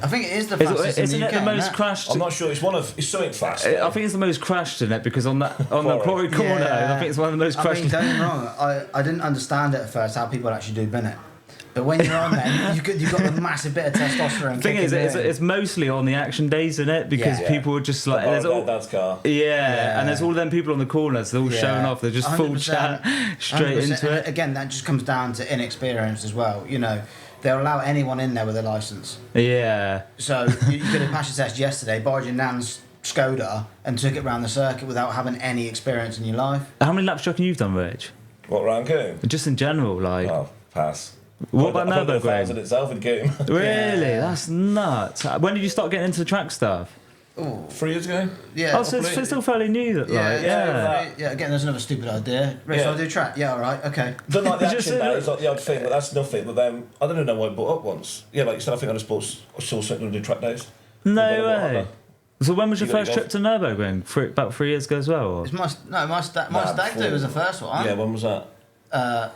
I think it is the fastest in Isn't the it UK, the most isn't it? crashed? I'm not sure. It's something fast. I think it's the most crashed in it because on the Quarry. quarry corner, Yeah. I think it's one of the most I crashed. mean, don't get me wrong. I didn't understand it at first how people actually do bin it, but when you're on there, you've got a massive bit of testosterone. The thing is, kicking in. it's mostly on the action days, isn't it? Because Yeah. people are just like, Like there's all, Dad's car. yeah, and there's all them people on the corners, they're all Yeah. showing off. They're just full 100%, chat straight 100%. into And it. again, that just comes down to inexperience as well. You know, they'll allow anyone in there with a license. Yeah, So you could have passed your test yesterday, borrowed your nan's Skoda, and took it round the circuit without having any experience in your life. how many laps do you reckon you've done, Rich? What, round Coombe? Just in general, like. Oh, pass. What about Probably 1,000 Nurburgring? itself in Coombe. Really, Yeah. that's nuts. When did you start getting into the track stuff? Oh, 3 years ago? yeah. Oh, so it's still fairly new. That, yeah, like, yeah. yeah. Again, there's another stupid idea. Rich, Yeah. I'll do track. Yeah, all right, okay. Done like the You just action said days, like the odd thing, but that's nothing. But then, I don't even know why I brought up once. Yeah, like you said, I think I saw something to do track days. No You've got way. whatever. So when was your You got first your trip to Nurburgring? About 3 years ago as well? Or? It's my stag do before. was the first one. Yeah, when was that?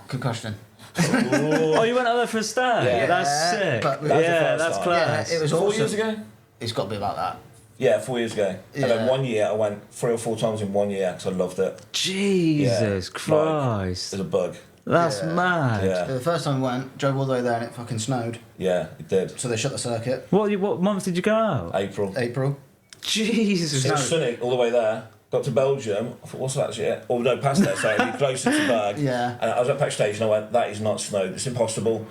Concussion. Oh, you went out there for a stag? Yeah. That's sick. But- That was the yeah, first that's time. class. Yeah, it was 4 awesome. years ago? It's got to be about that. Yeah, 4 years ago. And then Yeah. 1 year, I went 3 or 4 times in 1 year because I loved it. Jesus Yeah. Christ. There's a bug. That's Yeah. mad. Yeah. The first time we went, drove all the way there and it fucking snowed. Yeah, it did. So they shut the circuit. What month did you go out? April. April. Jesus. It was sunny all the way there. Got to Belgium. I thought, what's that shit? Oh, no, past there, sorry. It'd be closer to Berg. Yeah. And I was at petrol station. I went, that is not snowed. It's impossible.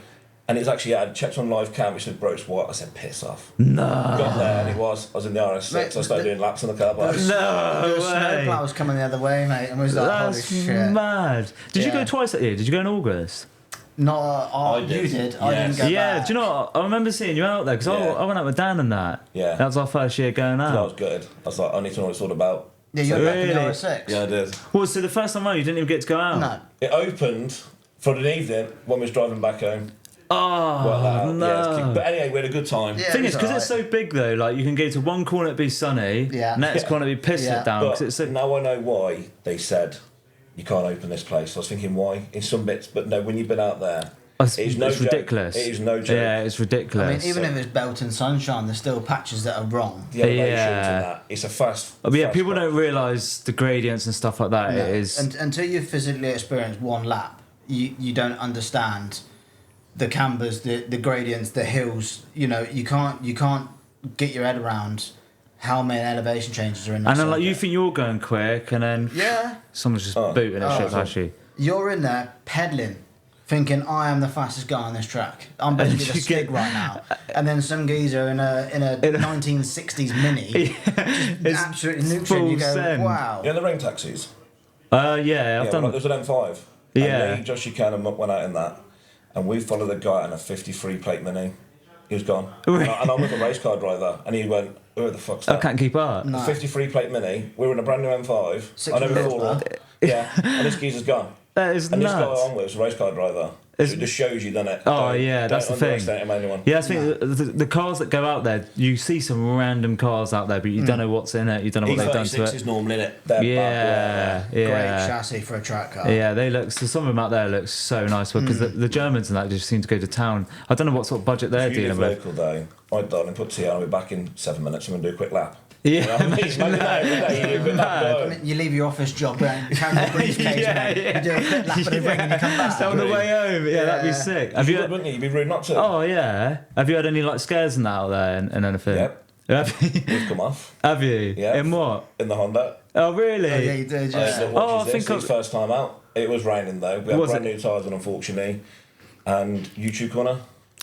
And it's actually, I checked on live cam. It said, bro, it's what? I said, piss off. No. Got there and it was. I was in the RS6. Mate, I started doing laps on the car bike. No There was way. snowplows coming the other way, mate, and we was like, That's holy shit. mad. Did you Yeah. go twice that year? Did you go in August? No, I you did. did. I Yes. didn't go Yeah, back. do you know what? I remember seeing you out there because Yeah. I went out with Dan and that. Yeah. That was our first year going I was out. good. I was like, I need to know what it's all about. Yeah, you're back in the Really? RS6. Yeah, I did. Well, so the first time out, you didn't even get to go out? No. It opened for an evening when we was driving back home. Oh, Worked that out. no. Yeah, it's cute. But anyway, we had a good time. Yeah. Thing it is, was because it's so big though, like you can go to one corner it'd be sunny, Yeah. next Yeah. corner it'd be pissing Yeah. it down But because it's so. now I know why they said you can't open this place. I was thinking why in some bits, but no, when you've been out there, It's no joke. ridiculous. It is no joke. Yeah, it's ridiculous. I mean, even if it's belt and sunshine, there's still patches that are wrong. The elevations and that. It's a fast. But yeah, fast people track. don't realise the gradients and stuff like that. No. It is. Until you've physically experienced one lap, you don't understand the cambers, the gradients, the hills. You know, you can't get your head around how many elevation changes are in. And then like you think you're going quick, and then someone's just booting it shit past you. You're in there pedaling, thinking I am the fastest guy on this track. I'm basically the Stig right now. And then some geezer in a 1960s Mini, just absolutely neutral. You go, send. wow. You know the ring taxis? Yeah, I've done. Well, there's an M5. Yeah. And me, Josh Buchanan went out in that, and we followed a guy in a 53 plate Mini. He was gone. And I'm with a race car driver, and he went, "Who the fuck's that?" I can't keep up. No. A 53 plate Mini. We were in a brand new M5. 6 I never mils, thought man. Yeah, and this geezer's gone. That is And this guy nuts. I'm with is a race car driver. It just shows you, doesn't it? Oh, yeah, that's the thing. Don't underestimate anyone. Yeah, I think the cars that go out there, you see some random cars out there, but you don't know what's in it. You don't know what they've done to E36 it. is normally in it. They're bad, Great Yeah. chassis for a track car. Yeah, they look. So some of them out there look so nice because the Germans and that just seem to go to town. I don't know what sort of budget they're If you dealing live with. local though, I'd darling put tea on. I'll be back in 7 minutes. I'm gonna do a quick lap. Yeah, You know what I mean? Imagine that every day, you do a quick lap I going. mean, you leave your office job and carry your briefcase, Yeah, mate. yeah. You do a quick lap of the ring and you come back. on the way home. Yeah, that'd be Yeah. sick. Have you? Wouldn't you? You'd be rude not to. Oh yeah. Have you had any like scares and that out there and anything? Yep. Have you? We've come off Have you? Yeah. In what? in the Honda. Oh really? Oh, yeah, you did, I yeah. still Oh, I watches think this. It's first time out. It was raining though. We had Was brand it? new tyres on, unfortunately. And YouTube corner.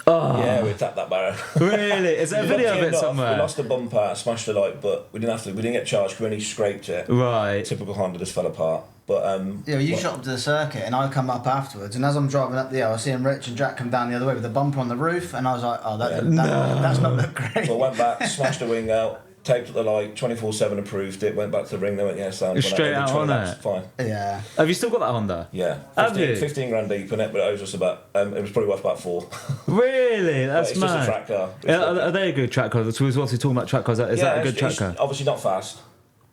Oh Yeah, we tapped that barrow. really? Is there a video of it We somewhere? lost the bumper, smashed the light, but we didn't have to. We didn't get charged. We only scraped it. Right. Typical Honda just fell apart. But Yeah, well, you shot up to the circuit and I come up afterwards, and as I'm driving up the hill, I see Rich and Jack come down the other way with a bumper on the roof, and I was like, oh, that's not look great. So I went back, smashed the wing out, taped up the light, 24/7 approved it, went back to the ring, they went, yeah, sound. You're straight out on it? Fine. Yeah. Have you still got that Honda? Yeah. Have 15, you? 15 grand deep in it, but it was just about, it was probably worth about 4. Really? But That's it's just a mad. track car. Yeah, are they a good track car? So we was obviously talking about track cars. Is that a good track it's car? obviously not fast,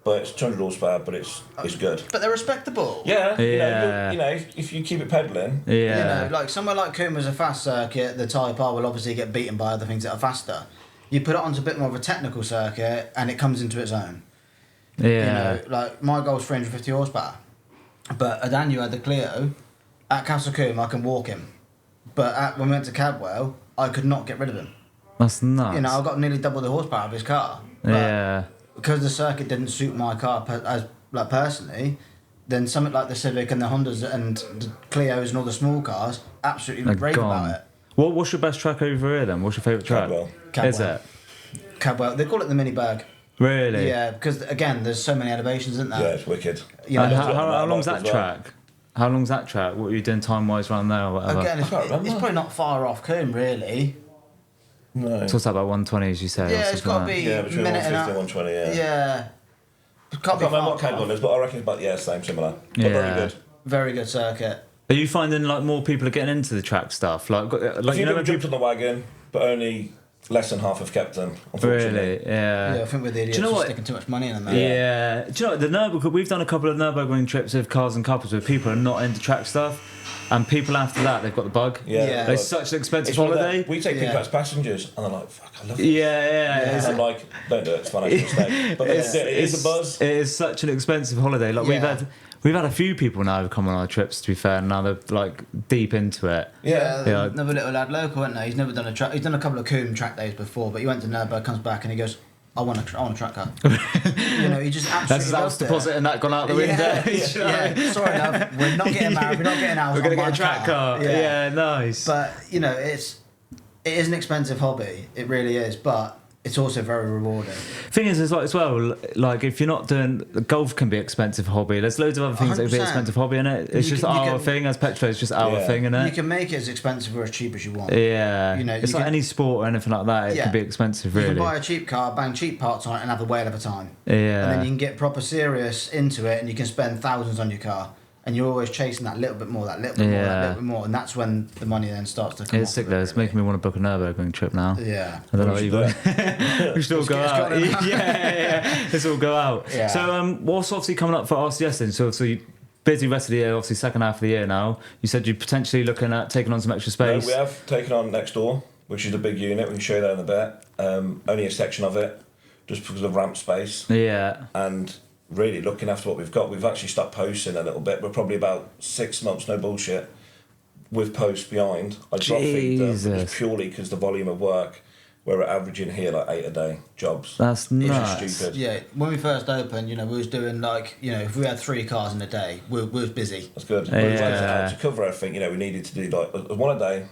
but it's 200 horsepower, but it's good. But they're respectable. Yeah, Yeah. you know, if you keep it pedaling, Yeah. You know, like somewhere like Coombe's a fast circuit, the Type R will obviously get beaten by other things that are faster. You put it onto a bit more of a technical circuit and it comes into its own. Yeah. You know, like my goal's 350 horsepower. But Adanu had the Clio. At Castle Coombe, I can walk him. But when we went to Cadwell, I could not get rid of him. That's nuts. You know, I got nearly double the horsepower of his car. But Yeah. because the circuit didn't suit my car personally, then something like the Civic and the Hondas and the Clios and all the small cars absolutely They're rave gone. about it. What's your best track over here then? What's your favourite track? Cadwell. Is it? Cadwell, they call it the mini bag. Really? Yeah, because again, there's so many elevations, isn't there? yeah, it's wicked. You know, And there's how, a lot of how mountain long's that bike as well. track? How long's that track? What are you doing time wise around there or whatever? again, I can't remember. it's probably not far off Coombe, really. No. It's also about 120 as you say. or Yeah, it's something got to like be Yeah, a between minute and 150 and 120, yeah. Yeah. It I can't can't be remember far what Cadwell off. is, but I reckon it's about, same, similar. But Yeah. very good. Very good circuit. that. Are you finding like more people are getting into the track stuff? Like A you few know people when jumped people on the wagon, but only less than half have kept them, unfortunately. really? Yeah. Yeah, I think we're the idiots Do you know for what? sticking too much money in them. Yeah. Do you know what, the Nurburgring? We've done a couple of Nurburgring trips with Cars and Cuppas where people are not into track stuff, and people after that they've got the bug. Yeah. It's such an expensive It's one of holiday. them- We take people Yeah. as passengers, and they're like, fuck, I love it. Yeah. And I'm like, don't do it, it's a financial mistake. But it is a buzz. It is such an expensive holiday. Like Yeah. we've had a few people now who've come on our trips. To be fair, and now they're like deep into it. Yeah. Yeah. Another little lad local, isn't he? He's never done a track. He's done a couple of Coombe track days before, but he went to Nurburgring, comes back, and he goes, I want a track car. You know, he just absolutely That's his house loved it. deposit and that gone out the window. Yeah. Sorry, love. We're not getting married. We're not getting out. We're gonna get a track car. Yeah, nice. But you know, it is an expensive hobby. It really is, but it's also very rewarding. Thing is like as well, like if you're not doing golf, can be an expensive hobby. There's loads of other things that can be an 100%. expensive hobby in it. It's You just can- you our can- thing as petrol. It's just our Yeah. thing in You it. can make it as expensive or as cheap as you want. Yeah, You know, it's you like can- any sport or anything like that. It Yeah. can be expensive, You really. can buy a cheap car, bang cheap parts on it, and have a whale of a time. Yeah, And then you can get proper serious into it, and you can spend thousands on your car. And you're always chasing that little bit more, that little bit more, that Yeah. little bit more, and that's when the money then starts to come. it's off sick of though. it, It's making me want to book a Nurburgring trip now. really. Yeah. I don't know. We should Either. We should all Let's go get out. Scotland. Yeah. Let's all go out. Yeah. So, what's obviously coming up for RCS then? So, obviously, busy rest of the year, obviously second half of the year now. You said you're potentially looking at taking on some extra No, space. we have taken on next door, which is a big unit. We can show you that in a bit. Only a section of it, just because of ramp space. Yeah. And really looking after what we've got. We've actually stopped posting a little bit. We're probably about 6 months, no bullshit, with posts behind. I drop feed them just purely because the volume of work. We're averaging here like 8 a day jobs. That's nuts. It's stupid. Yeah, when we first opened, we was doing like, if we had 3 cars in a day, we was busy. That's good. Yeah. To cover everything, we needed to do like one a day,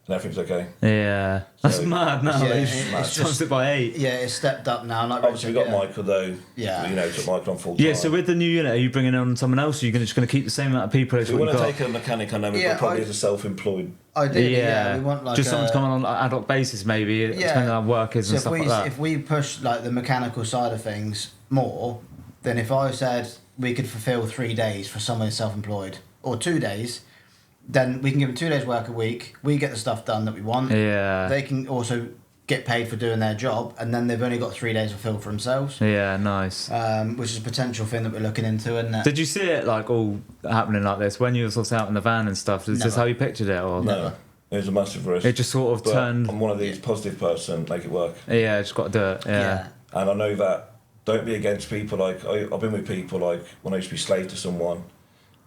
and everything's okay. Yeah, that's mad now. Yeah, It's times it by 8. Yeah, it's stepped up now. Like Obviously, we got Michael though. Yeah. Took Michael on full time. Yeah, so with the new unit, are you bringing on someone else? Or are you just going to keep the same amount of people as we what want you to got? take a mechanic on there, but probably as a self-employed. Ideally, yeah. We want like just someone to come on an ad hoc basis, maybe, depending on how work is and stuff like that. If we push like the mechanical side of things more, then if I said we could fulfil 3 days for someone who's self-employed, or 2 days, then we can give them 2 days work a week. We get the stuff done that we want. Yeah. They can also get paid for doing their job, and then they've only got 3 days fulfilled for themselves. Yeah, nice. Which is a potential thing that we're looking into, isn't it? Did you see it like all happening like this when you were out in the van and stuff? Is this Never. how you pictured it, or No, it was a massive risk. it just sort of But turned? I'm one of these positive person, make it work. Yeah, just got to do it. Yeah. And I know that. Don't be against people. Like I've been with people like when I used to be slave to someone,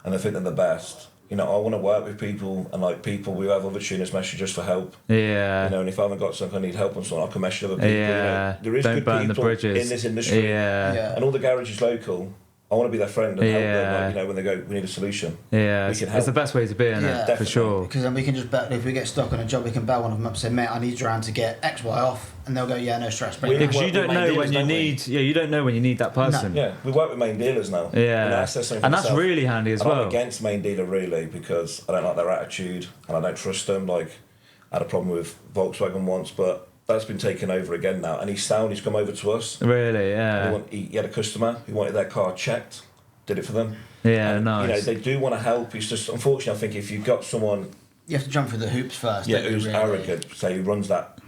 and they think they're the best. I want to work with people, and like people, we have other tuners message us for help. Yeah. And if I haven't got something I need help on something, I can message other people. Yeah. There is Don't good burn the people bridges. in this industry. Yeah. And all the garages local, I want to be their friend and help Yeah. them. When they go, we need a solution. Yeah. We It's can help. the best way to be in it, for Definitely. sure. Because then we can just bet if we get stuck on a job, we can bell one of them up and say, mate, I need you around to get X, Y off, and they'll go, yeah, no stress. Bring We- it Because on. you don't with main know dealers, when you don't we? need. Yeah, you don't know when you need that person. Yeah, we work with main dealers now. Yeah. That's And that's really handy as and well. I'm against main dealer really because I don't like their attitude and I don't trust them. Like, I had a problem with Volkswagen once, but that's been taken over again now. And he's come over to us. Really, yeah. He had a customer who wanted their car checked, did it for them. Yeah, And, nice. they do want to help. It's just, unfortunately, I think if you've got someone You have to jump through the hoops first. don't you, who's really? arrogant, say who runs that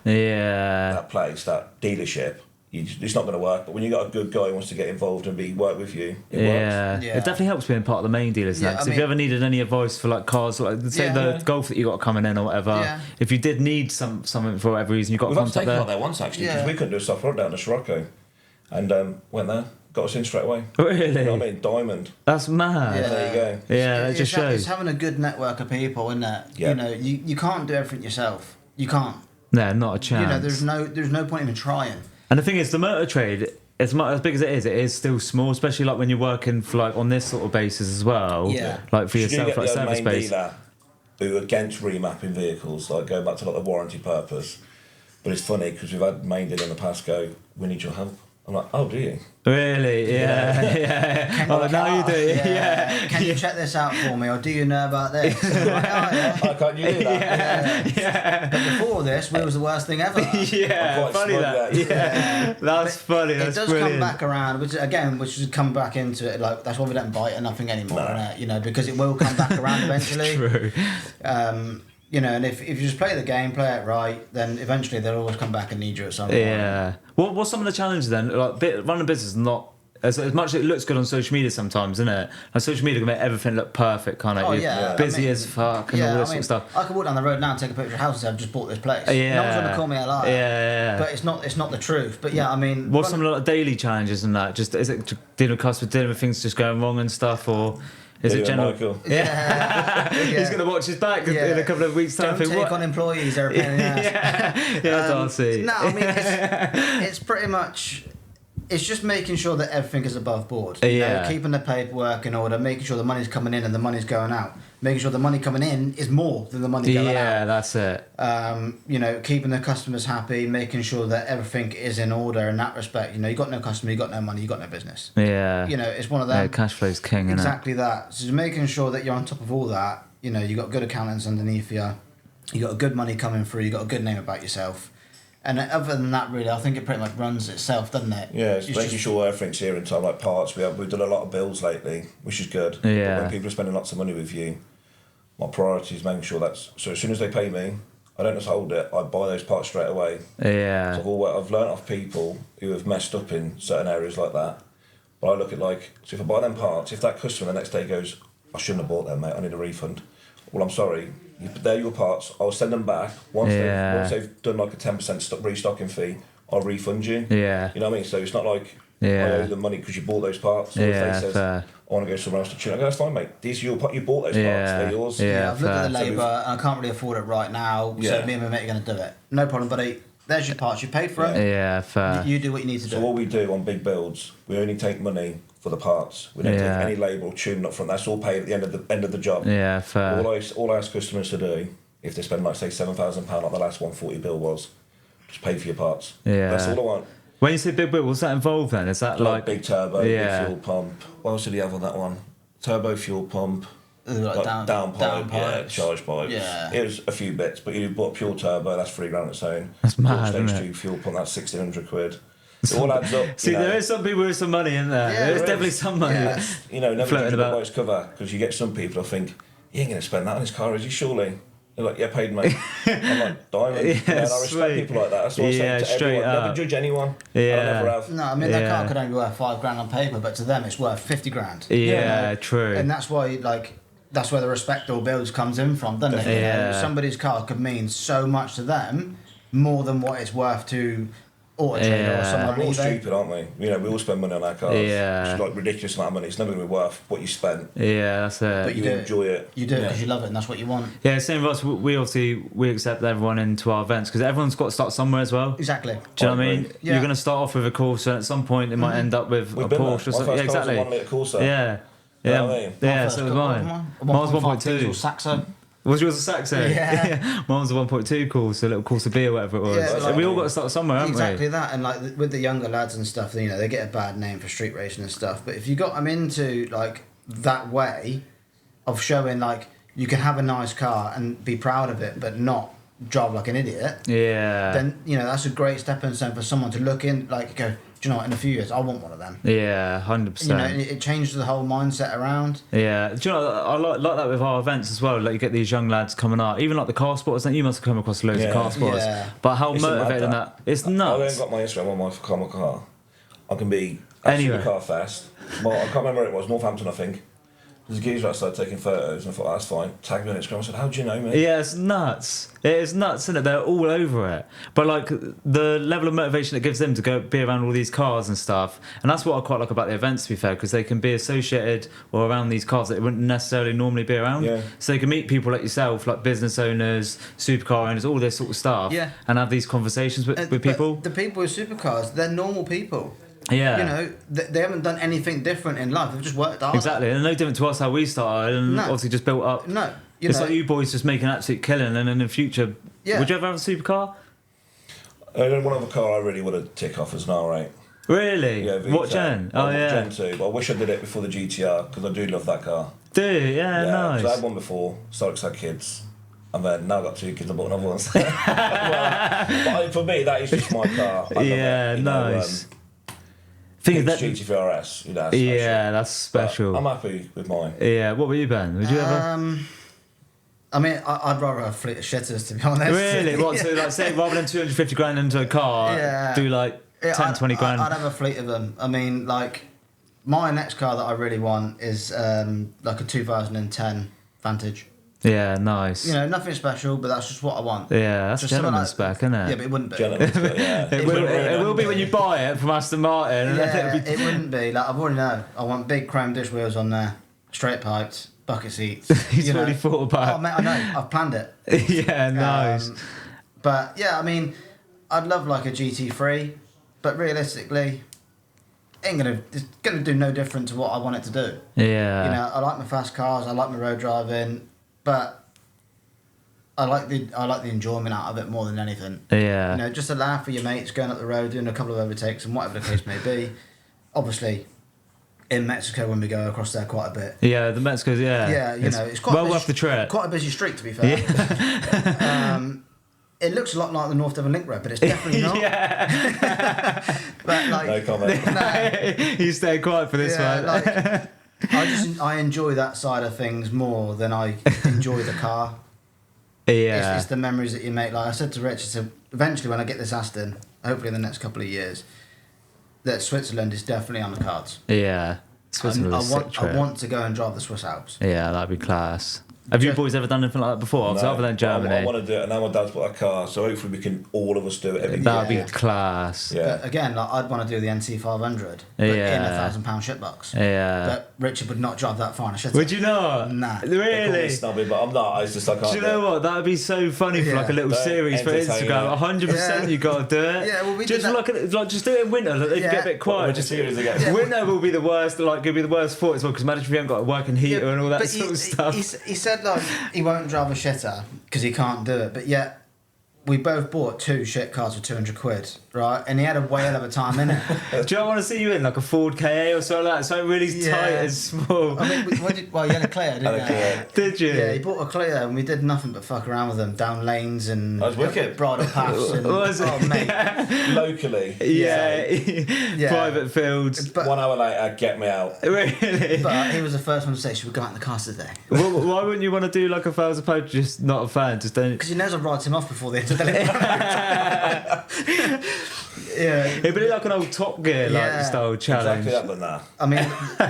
Yeah. place, that dealership, it's not going to work. But when you got a good guy who wants to get involved and work with you, it works. Yeah. Yeah. It definitely helps being part of the main dealers now. Yeah, 'Cause I if you mean- ever needed any advice for like cars, like say Yeah. the Golf that you got coming in or whatever, Yeah. if you did need something for whatever reason, you got We've to had to contact take him out there. there once actually because Yeah. we couldn't do a soft rod down to Scirocco, and went there, got us in straight away. Really? You know what I mean? Diamond. That's mad. Yeah. There you go. Yeah, that It's just ha- shows. It's having a good network of people, isn't it? Yeah. You can't do everything yourself. You can't. No, not a chance. There's no point even trying. And the thing is, the motor trade, as big as it is still small, especially like when you're working for like on this sort of basis as well. Yeah. Like for Should you yourself, get like the old service main base. dealer who are against remapping vehicles, like going back to like the warranty purpose. But it's funny because we've had main dealer in the past go, "We need your help." I'm like, "Oh, do you?" Really? Yeah. Yeah. Oh, now you do. Yeah. Can you check this out for me, or do you know about this? I'm like, oh, yeah. Oh, can't you do that? Yeah. But before this, we was the worst thing ever. Yeah. I'm quite Funny smug that. with Yeah. That's funny. That's It does brilliant. come back around, which is come back into it. Like that's why we don't bite at nothing anymore, No. innit? Because it will come back around eventually. True. And if you just play the game, play it right, then eventually they'll always come back and need you at some point. Yeah. What's some of the challenges then? Like running a business is not as much as it looks good on social media sometimes, isn't it? Like social media can make everything look perfect, kind of. Oh, You're yeah. busy I mean, as fuck and all this sort of stuff. I could walk down the road now and take a picture of a house and say I've just bought this place. Yeah. No one's gonna call me a liar. Yeah. But it's not the truth. But yeah, I mean, What's some of the daily challenges and that? Just is it dealing with customers, dealing with things just going wrong and stuff, or is Do it it, general? Michael. Yeah. He's gonna watch his back in a couple of weeks' time. Don't Think, take what? on employees; they're a pain in the ass. Yeah, Darcy. No, I mean it's pretty much. It's just making sure that everything is above board. Yeah. Keeping the paperwork in order, making sure the money's coming in and the money's going out. Making sure the money coming in is more than the money going out. Yeah, that's it. Keeping the customers happy, making sure that everything is in order in that respect. You got no customer, you got no money, you got no business. Yeah. It's one of them. Yeah, cash flow's king, isn't Exactly that. So just making sure that you're on top of all that. You got good accountants underneath you. You got good money coming through. You got a good name about yourself. And other than that, really, I think it pretty much runs itself, doesn't it? Yeah, it's making sure everything's here in time, like parts. We've done a lot of bills lately, which is good. Yeah. But when people are spending lots of money with you, my priority is making sure so as soon as they pay me, I don't just hold it, I buy those parts straight away. it? Yeah. So I've learnt off people who have messed up in certain areas like that. But I look at like, so if I buy them parts, if that customer the next day goes, I shouldn't have bought them, mate, I need a refund. Well, I'm sorry, they're your parts, I'll send them back. Once they've done like a 10% restocking fee, I'll refund you. Yeah. You know what I mean? So it's not like I owe them money because you bought those parts. Or if they says, fair. I want to go somewhere else to tune, I go, that's fine, mate. These are your parts, you bought those parts, they're yours. Yeah, I've looked at the fair. labour and I can't really afford it right now, so me and my mate are going to do it. No problem, buddy. There's your parts, you paid for it. Yeah, fair. You do what you need to do. So what we do on big builds, we only take money for the parts. We don't take any labour or tuning up front. That's all paid at the end of the job. Yeah, fair. All I ask customers to do, if they spend like say £7,000 like the last 140 bill was, just pay for your parts. Yeah. That's all I want. When you say big build, what's that involved then? Is that like big turbo, big fuel pump? What else did he have on that one? Turbo fuel pump. Like down pipe, charge pipes. Yeah. It was a few bits, but you bought pure turbo, that's £3,000 its own. That's mad, Stage isn't it? 2 fuel pump, that's £1,600. It all adds up. See, there is some people with some money in there. Yeah, There's definitely some money. Yeah. Never floating judge a book about. by its cover, because you get some people who think, he ain't going to spend that on his car, is he, surely? They're like, yeah, paid, mate. I'm like, diamond. Yeah, And I respect sweet. people like that. That's what I say to straight everyone. up. Never judge anyone. Yeah. I never have. No, I mean, their car could only be worth £5,000 on paper, but to them it's worth 50 grand. Yeah, true. And that's why, that's where the respectable builds comes in from, doesn't it? Yeah. Somebody's car could mean so much to them, more than what it's worth to Auto Trader or someone on We're all eBay. stupid, aren't we? We all spend money on our cars. Yeah. It's like ridiculous amount of money. It's never going to be worth what you spent. Yeah, that's it. But You do it. enjoy it. You do it because you love it, and that's what you want. Yeah, same with us. We obviously accept everyone into our events because everyone's got to start somewhere as well. Exactly. Do you know what I I mean? agree. Yeah. You're going to start off with a Corsa, and at some point it might end up with We've a been Porsche or there. My something. first Yeah, car was a exactly. 1 litre Corsa. Yeah. You Yeah, know what I mean? yeah. First So was car, mine. a Mine was 1.5 1.2. diesel Saxo. Was yours a Saxo? Yeah. Mine was a 1.2 Corsa, a little Corsa B or whatever it was. Yeah, So we all got to start somewhere, haven't Exactly we? that, and with the younger lads and stuff, they get a bad name for street racing and stuff. But if you got them into that way of showing you can have a nice car and be proud of it, but not drive like an idiot, Yeah. then that's a great stepping stone for someone to look in, go, do you know what? In a few years, I want one of them. Yeah, 100%. It changes the whole mindset around. Yeah, do you know, I like that with our events as well. You get these young lads coming up, even the car spotters. You must have come across loads of car spotters. Yeah. But how It's mad, motivating that. it's I nuts. haven't got my Instagram on my car. I can be Anywhere. absolutely car fast. Well, I can't remember where it was, Northampton, I think. There's a geezer outside taking photos, and I thought, that's fine. Tagged me on Instagram. I said, how do you know me? Yeah, it's nuts. It is nuts, isn't it? They're all over it. But the level of motivation it gives them to go be around all these cars and stuff, and that's what I quite like about the events. To be fair, because they can be associated or around these cars that they wouldn't necessarily normally be around. Yeah. So they can meet people like yourself, like business owners, supercar owners, all this sort of stuff. Yeah. And have these conversations with But people. the people with supercars, they're normal people. Yeah. They haven't done anything different in life. They've just worked hard. Exactly, and no different to us how we started, and No. obviously just built up. No, It's like you boys just making an absolute killing, and in the future, Yeah. would you ever have a supercar? One other car I really want to tick off is an R8. Really? Yeah, What V10. gen? I Oh want yeah. Gen 2, but I wish I did it before the GTR because I do love that car. Do you? Yeah, 'cause I nice. had one before, Stokes had kids, and then now I've got 2 kids, I bought another one. But for me, that is just my car. I love Yeah, it, nice. Thing is that. GT3 RS, that's Yeah, special. that's special. But I'm happy with mine. Yeah, what were you, Ben? Would you ever? I mean, I'd rather have a fleet of shitters, to be honest. Really? What? So say rather than 250 grand into a car, Yeah. do 10, 20 grand. I'd have a fleet of them. I mean, my next car that I really want is a 2010 Vantage. Yeah, nice. Nothing special, but that's just what I want. Yeah, that's Just something gentleman's spec, isn't it? Yeah, but it wouldn't be. Gentlemen's, but yeah. It will be when you buy it from Aston Martin. Yeah, it wouldn't be. I've already know. I want big chrome dish wheels on there, straight piped, bucket seats. He's already thought about. Oh, mate, I know. I've planned it. Yeah, nice. But yeah, I mean, I'd love a GT3, but realistically, it's gonna do no different to what I want it to do. Yeah. I like my fast cars, I like my road driving, but I like the enjoyment out of it more than anything. Yeah. Just a laugh for your mates going up the road, doing a couple of overtakes and whatever the case may be. Obviously, in Mexico when we go across there quite a bit. Yeah, the Mexico's, Yeah, it's quite well a busy, worth the trip. Quite a busy street, to be fair. Yeah. It looks a lot like the North Devon Link Road, but it's definitely not. Yeah. But No comment. no, You stay quiet for this one. I enjoy that side of things more than I enjoy the car. Yeah. It's the memories that you make. Like I said to Rich, I said, eventually when I get this Aston, hopefully in the next couple of years, that Switzerland is definitely on the cards. Yeah. Switzerland was a sick trip. I want to go and drive the Swiss Alps. Yeah, that'd be class. Have you boys ever done anything like that before? Obviously, other than Germany. I want to do it, and now my dad's bought a car, so hopefully we can all of us do it every year. That'd be class. Yeah. But again, like, I'd want to do the NC 500, but in a £1,000 shitbox. Yeah. But Richard would not drive that far in a shit. Would you not? Nah. They call me Really? snobby, but I'm not. It's just I can't. Do you know what? That would be so funny for like a little But series for entertaining. Instagram. 100% Yeah. you got to do it. Yeah, well, we just did that. like just do it in winter. Like, they can get a bit quiet. Which series again? Winter will be the worst. Like, could be the worst for it as well. Because imagine if you haven't got a working heater and all that but sort of stuff. He said like he won't drive a shitter because he can't do it, but yet we both bought 2 shit cars for 200 quid, right? And he had a whale of a time in it. Do you not want to see you in like a Ford KA or something like that? Something really tight and small. I mean, well, you had a Clio, didn't you? Did you? Yeah, he bought a Clio and we did nothing but fuck around with them down lanes and That was wicked. bridle paths and Was it? oh mate. Locally. Yeah. Yeah. Private fields. But 1 hour later, get me out. Really? but he was the first one to say, should we go out in the cars today? Why wouldn't you want to do like a £1,000? Just not a fan. Just don't. Because he knows I'll write him off before the end of the day. Yeah. It'd be like an old Top Gear Yeah. style challenge. Exactly that, but nah. I mean,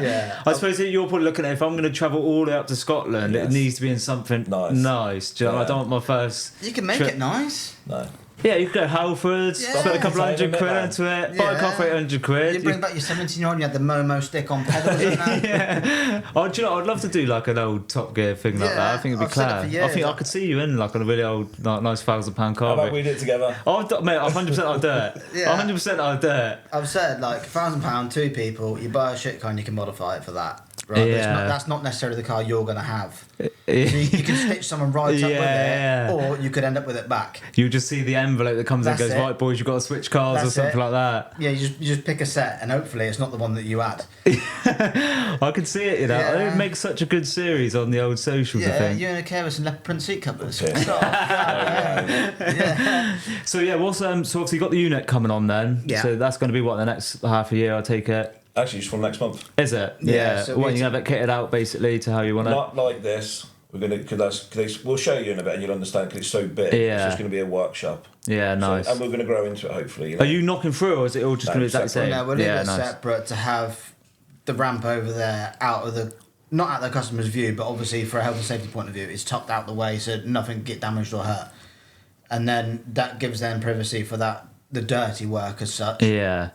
yeah. I suppose you're probably looking at if I'm going to travel all the way up to Scotland, it Yes. needs to be in something nice. Do you know, I Yeah. don't want my first. You can make trip- it nice. No. Yeah, you could go Halfords, Yeah. spend a couple Entertainment, £100 man. into it, buy a car for £800. You bring back your 17-year-old, you had the Momo stick on pedals and that. Yeah. Oh, do you know, I'd love to do like an old Top Gear thing like Yeah, that. I think it'd be I've said it class. for I years. think I could see you in like on a really old, like, nice £1,000 How car. about we do it together? Mate, 100% I'll do it. Yeah. 100% I'll do it. I've said, like, £1,000, 2 people, you buy a shit car and you can modify it for that. Right? But Yeah. that's not necessarily the car you're going to have. So Yeah. you can stitch someone right up Yeah. with it, or you could end up with it back. You just see the envelope that comes in and That's goes, it. right, boys, you've got to switch cars or That's something it. like that. Yeah, you just pick a set, and hopefully it's not the one that you had. I can see it, you know. Yeah. It makes such a good series on the old socials, I Yeah, think. you and a Kevis and leopard print seat covers. Yeah. So, yeah. So, yeah, what's so obviously you got the unit coming on then. Yeah. So that's going to be what, the next half a year, I take it. Actually, it's from next month. Is it? Yeah, so What, we- you have it kitted out basically to how you want it? Not like this. We're gonna because we'll show you in a bit and you'll understand because it's so big. Yeah. It's just gonna be a workshop. Yeah, nice. So, and we're gonna grow into it hopefully. Are you knocking through or is it all just No, going to be exactly the separate. same? No, we'll leave Yeah, it nice. separate to have the ramp over there out of the, not out of the customer's view, but obviously for a health and safety point of view, it's tucked out the way so nothing can get damaged or hurt. And then that gives them privacy for that, the dirty work as such. Yeah.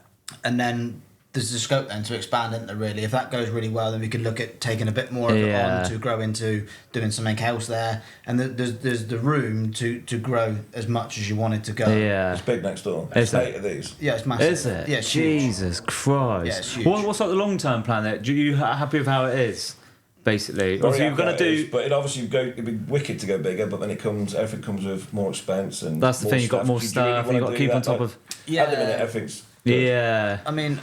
And then there's the scope then to expand into really. If that goes really well, then we could look at taking a bit more of it Yeah. on to grow into doing something else there. And there's the room to grow as much as you want it to go. Yeah. It's big next door. Is It's it? 8 of these. Yeah, it's massive. Is it? Yeah, it's huge. Jesus Christ. Yeah, it's huge. What's like the long term plan there? Do you happy with how it is? Basically. Very Obviously, you're happy going how to it do. is, but it obviously it'd be wicked to go bigger, but then everything comes with more expense and That's the more thing, you've got stuff. more Do you stuff really and you've got wanna to keep do on that? top Like, of. At the minute, everything's good. Yeah. I mean,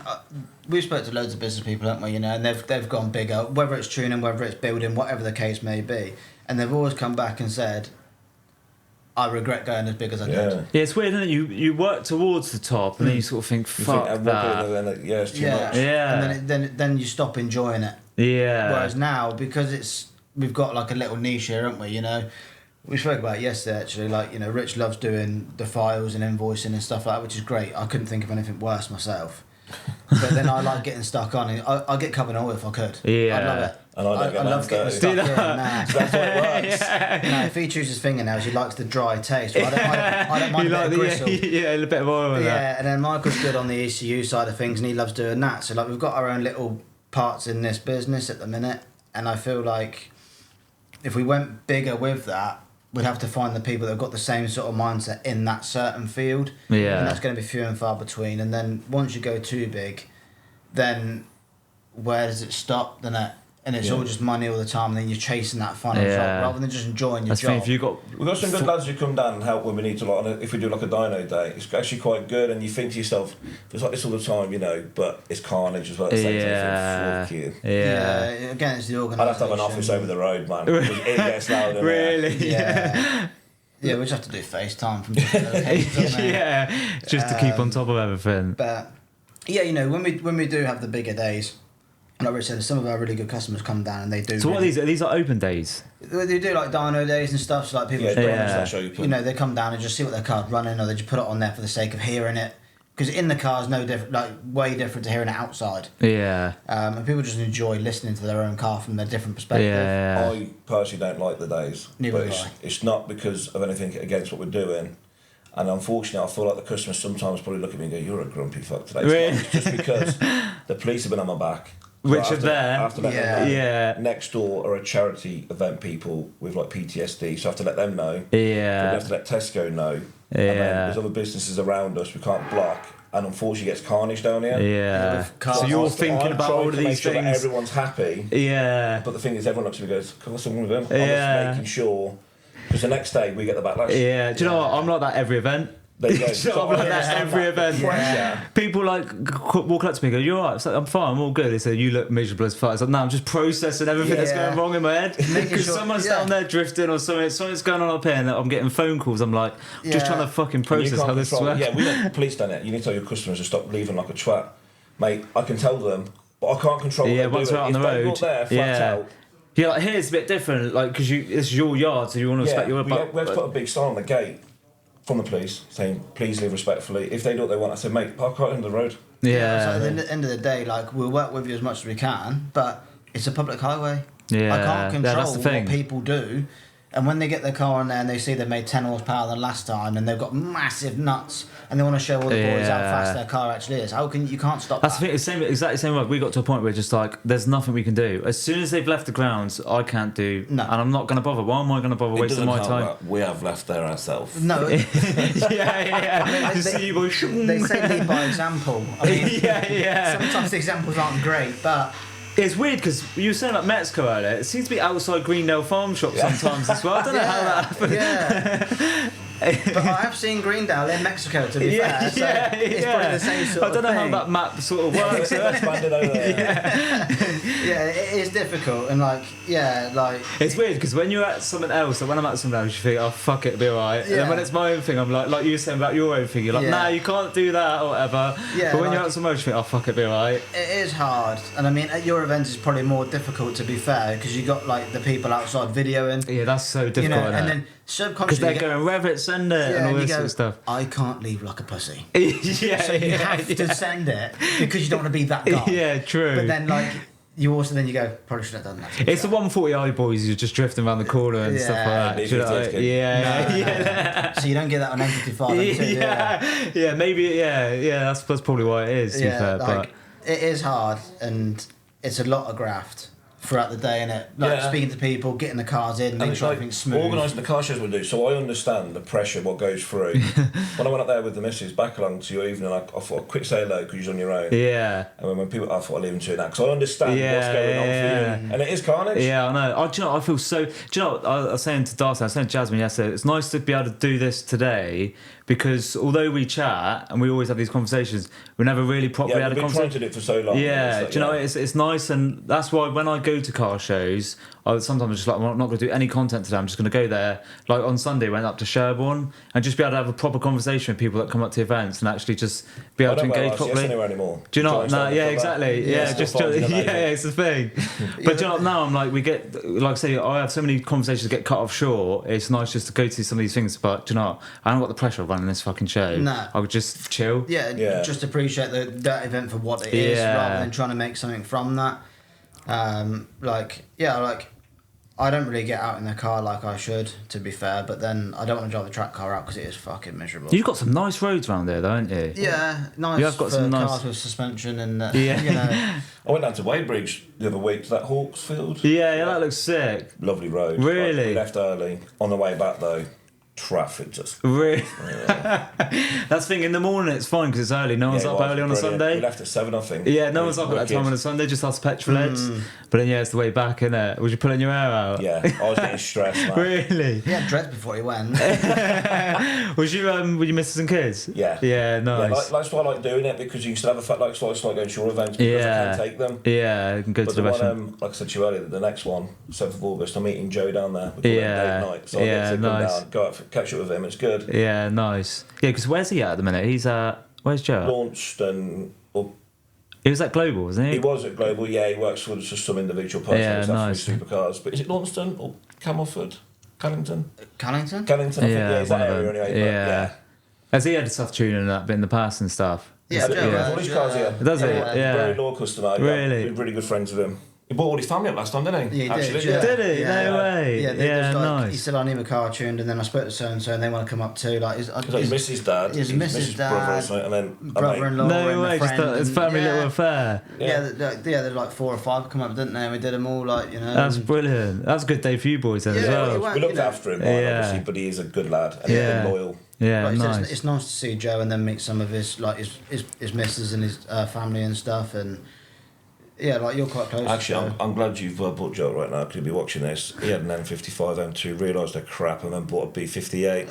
we've spoke to loads of business people, haven't we? You know, and they've gone bigger, whether it's tuning, whether it's building, whatever the case may be, and they've always come back and said, "I regret going as big as I Yeah. did." Yeah, it's weird, isn't it? You work towards the top and then you sort of think, You fuck think, that. yeah, it's too Yeah, much. Yeah. and then you stop enjoying it. Yeah. Whereas now, because we've got like a little niche here, haven't we? You know, we spoke about it yesterday actually. Like, you know, Rich loves doing the files and invoicing and stuff like that, which is great. I couldn't think of anything worse myself. But then I like getting stuck on it. I get covered in oil if I could. Yeah. I love it. And I don't get love hands getting dirty. stuck Do in. you Nah. That's the way it works. No, if he chooses fingernails, he likes the dry taste. But I don't mind You a like bit of gristle. yeah, a bit of oil in that. Yeah, and then Michael's good on the ECU side of things, and he loves doing that. So like we've got our own little parts in this business at the minute, and I feel like if we went bigger with that, we'd have to find the people that have got the same sort of mindset in that certain field. Yeah. And that's going to be few and far between. And then once you go too big, then where does it stop? Then and it's Yeah. all just money all the time, and then you're chasing that final Yeah. job rather than just enjoying your That's the thing, job. if you got. We've got some good lads who come down and help when we need to. Like, if we do like a dyno day, it's actually quite good. And you think to yourself, it's like this all the time, you know, but it's carnage as well. At the same time. Yeah. You think, fuck you. Yeah. Again, it's the I'd organisation. have to have an office over the road, man. Because it gets loud in there. Really? Yeah. Yeah, we just have to do FaceTime from different locations, don't we? Yeah. Just to keep on top of everything. But yeah, you know, when we do have the bigger days, like Rich said, some of our really good customers come down and they do. So what are really, these? Are these like open days? They do like dyno days and stuff. So like people, Yeah, just, Yeah. that's how you put you know, they come down and just see what their car's running, or they just put it on there for the sake of hearing it. because in the car is no different, like way different to hearing it outside. Yeah. And people just enjoy listening to their own car from their different perspective. Yeah. I personally don't like the days. Neither but do I. it's not because of anything against what we're doing. And unfortunately, I feel like the customers sometimes probably look at me and go, "You're a grumpy fuck today." Really? It's just because the police have been on my back. Which So are there. I have to let them know. Yeah. Next door are a charity event people with like PTSD, so I have to let them know. Yeah. We have to let Tesco know. And Yeah. then there's other businesses around us we can't block. And unfortunately, it gets carnage down here. Yeah. with cars. So you're I'm thinking about all of to make these sure that things. everyone's happy. Yeah. But the thing is, everyone looks at me and goes, what's wrong with him? I'm Yeah. just making sure. Because the next day, we get the backlash. Yeah. Do you know what? I'm like that every event. There you go. Do you know what? I'm like that every event. Pressure. People like walk up to me and go, "You're alright." Like, I'm fine. I'm all good. They say, "You look miserable as fuck." It's like, no, I'm just processing everything that's Yeah. going wrong in my head because sure- someone's yeah. down there drifting or something's going on up here, and I'm getting phone calls. I'm like, just Yeah. trying to fucking You process can't how this control- works. Yeah, we let the police done it. You need to tell your customers to stop leaving like a twat. Mate, I can tell them, but I can't control what Yeah, they're once doing. we're out on If the they're road, not there, flat yeah. out. Yeah, like here's a bit different, like because this is your yard, so you want to respect your. we have to put a big sign on the gate from the police saying, please leave respectfully. If they do what they want, I say, mate, park right into the road. So Yeah, at the end of the day, like, we'll work with you as much as we can, but it's a public highway. Yeah, I can't yeah, control that's the thing. what people do. And when they get their car on there and they see they've made 10 horsepower than last time and they've got massive nuts and they want to show all the boys how Yeah. fast their car actually is, you can't stop that's the that. thing. It's exactly the same way. We got to a point where just like there's nothing we can do. As soon as they've left the grounds, I can't do, No. and I'm not going to bother. Why am I going to bother wasting my time? We have left there ourselves. No, yeah. Just see you boys. they say lead by example. I mean, yeah. sometimes the examples aren't great, but It's weird because you were saying about Mexico earlier. It seems to be outside Greendale Farm Shop sometimes as well. I don't know how that happened. Yeah. But I have seen Greendale in Mexico, to be fair. So it's probably the same sort I don't of know thing. how that map sort of works. Expanded over there. Yeah, it is difficult, and like It's weird because when you're at something else, or when I'm at something else, you think, oh fuck it, it'll be alright. And then Yeah. when it's my own thing, I'm like you were saying about your own thing, you're like, Yeah. nah, you can't do that or whatever. Yeah, but when like- you're at somewhere else, you think, oh fuck it, it'll be alright. it is hard. And I mean, at your events, it's probably more difficult, to be fair, because you got like the people outside videoing, Yeah, that's so difficult. you know, isn't and it? then Because subconsciously they're you get- going, rev it, send it, and all and you this go, sort of stuff. I can't leave like a pussy. yeah, So you have to send it because you don't want to be that guy. Yeah, true. But then like you also you go, probably should have done that. It's the 140i boys who's just drifting around the corner and stuff like that. Yeah, Do you know what I mean? kid. Yeah. So you don't get that on MP5 until Yeah, maybe, yeah, that's probably why it is, to be fair. like, it is hard and it's a lot of graft throughout the day, innit? Like Yeah. speaking to people, getting the cars in, And making it's sure like everything's smooth. organising the car shows we do, so I understand the pressure, what goes through. When I went up there with the missus, back along to your evening, I thought I'd quick say hello because you're on your own. Yeah. And when people, I thought I'd leave them to it now, because I understand what's Yeah, going on yeah. for you. And it is carnage. Yeah, I know. Do you know what? I feel so. Do you know what? I was saying to Darcy, I was saying to Jasmine yesterday, it's nice to be able to do this today because although we chat and we always have these conversations, we never really properly Yeah, had a we've been trying conversation. to do it for so long. Yeah, It's like, do you know, it's nice, and that's why when I go to car shows, I sometimes just like, I'm not going to do any content today, I'm just going to go there. Like on Sunday, went up to Sherborne and just be able to have a proper conversation with people that come up to events and actually just be able I to don't wear engage RCS properly. anywhere anymore. Do you Try know? and No, stand yeah, up for that. exactly. Yeah, still just finding it yeah, amazing. it's the thing. But do you know, now I'm like, we get like I say, I have so many conversations that get cut off short. It's nice just to go to some of these things. But do you know, I haven't got the pressure of running this fucking show. No. I would just chill. Yeah, just appreciate that event for what it is Yeah. rather than trying to make something from that. I don't really get out in the car like I should, to be fair, but then I don't want to drive the track car out because it is fucking miserable. You've got some nice roads around there, though, haven't you? Yeah, nice You have got for some nice- cars with suspension and, Yeah. you know. I went down to Weybridge the other week to that Hawks field. Yeah, that looks sick. Lovely road. Really? Like, we left early. On the way back though, traffic just. Really? That's the thing, in the morning it's fine because it's early. No one's Yeah, it up was early on a brilliant. Sunday. We left at 7, I think. Yeah, no one's up at that Wicked. time on a Sunday, just us petrol heads. But then, yeah, it's the way back, innit? Was you pulling your hair out? Yeah, I was getting stressed, man. Really? He had dreads before he went. Was you, were you missus and kids? Yeah. Yeah, nice. Yeah, that's why I like doing it, because you can still have a fact like, so I just like going to your events because Yeah. I can take them. Yeah, you can go But to the the restaurant. one, like I said to you earlier, the next one, 7th of August, I'm meeting Joe down there. We call it Yeah. date night. So I Yeah, get to come nice. down, go out, catch up with him. It's good. Yeah, nice. Yeah, because where's he at the minute? He's where's Joe? Launched and He was at Global, wasn't he? he was at Global. Yeah, he works for just some individual person. Yeah, That's nice. for supercars. But is it Launceston or Camelford? Callington? Callington? Callington, I think. Yeah, Yeah, it's that one of area them. anyway. But Yeah. Has he had stuff tuning and that bit in the past and stuff? Yeah, He has all his cars here. Does he? Yeah. Yeah. Very loyal customer. Really? We're really good friends with him. He bought all his family up last time, didn't he? Yeah, he did. Actually, Yeah. Did he? No way. Yeah, Yeah, like, nice. He said I need my car tuned, and then I spoke to so and so, and they want to come up too. Like, He's like his missus' dad, his missus' brother, or dad, something, and then brother-in-law, No and way, a just friend. it's and- family yeah. little affair. Yeah, they're like 4 or 5 come up, didn't they? And we did them all, like, you know. That's and- mate. That's a good day for you boys then as Yeah, well. it went- we looked you know, after him, Yeah. obviously, but he is a good lad and Yeah. he's loyal. Yeah, like you said, nice. it's nice to see Joe and then meet some of his like his missus and his family and stuff, and yeah, like you're quite close. Actually, to I'm glad you've brought Joe right now because he'll be watching this. He had an M55 M2, realised they're crap, and then bought a B58.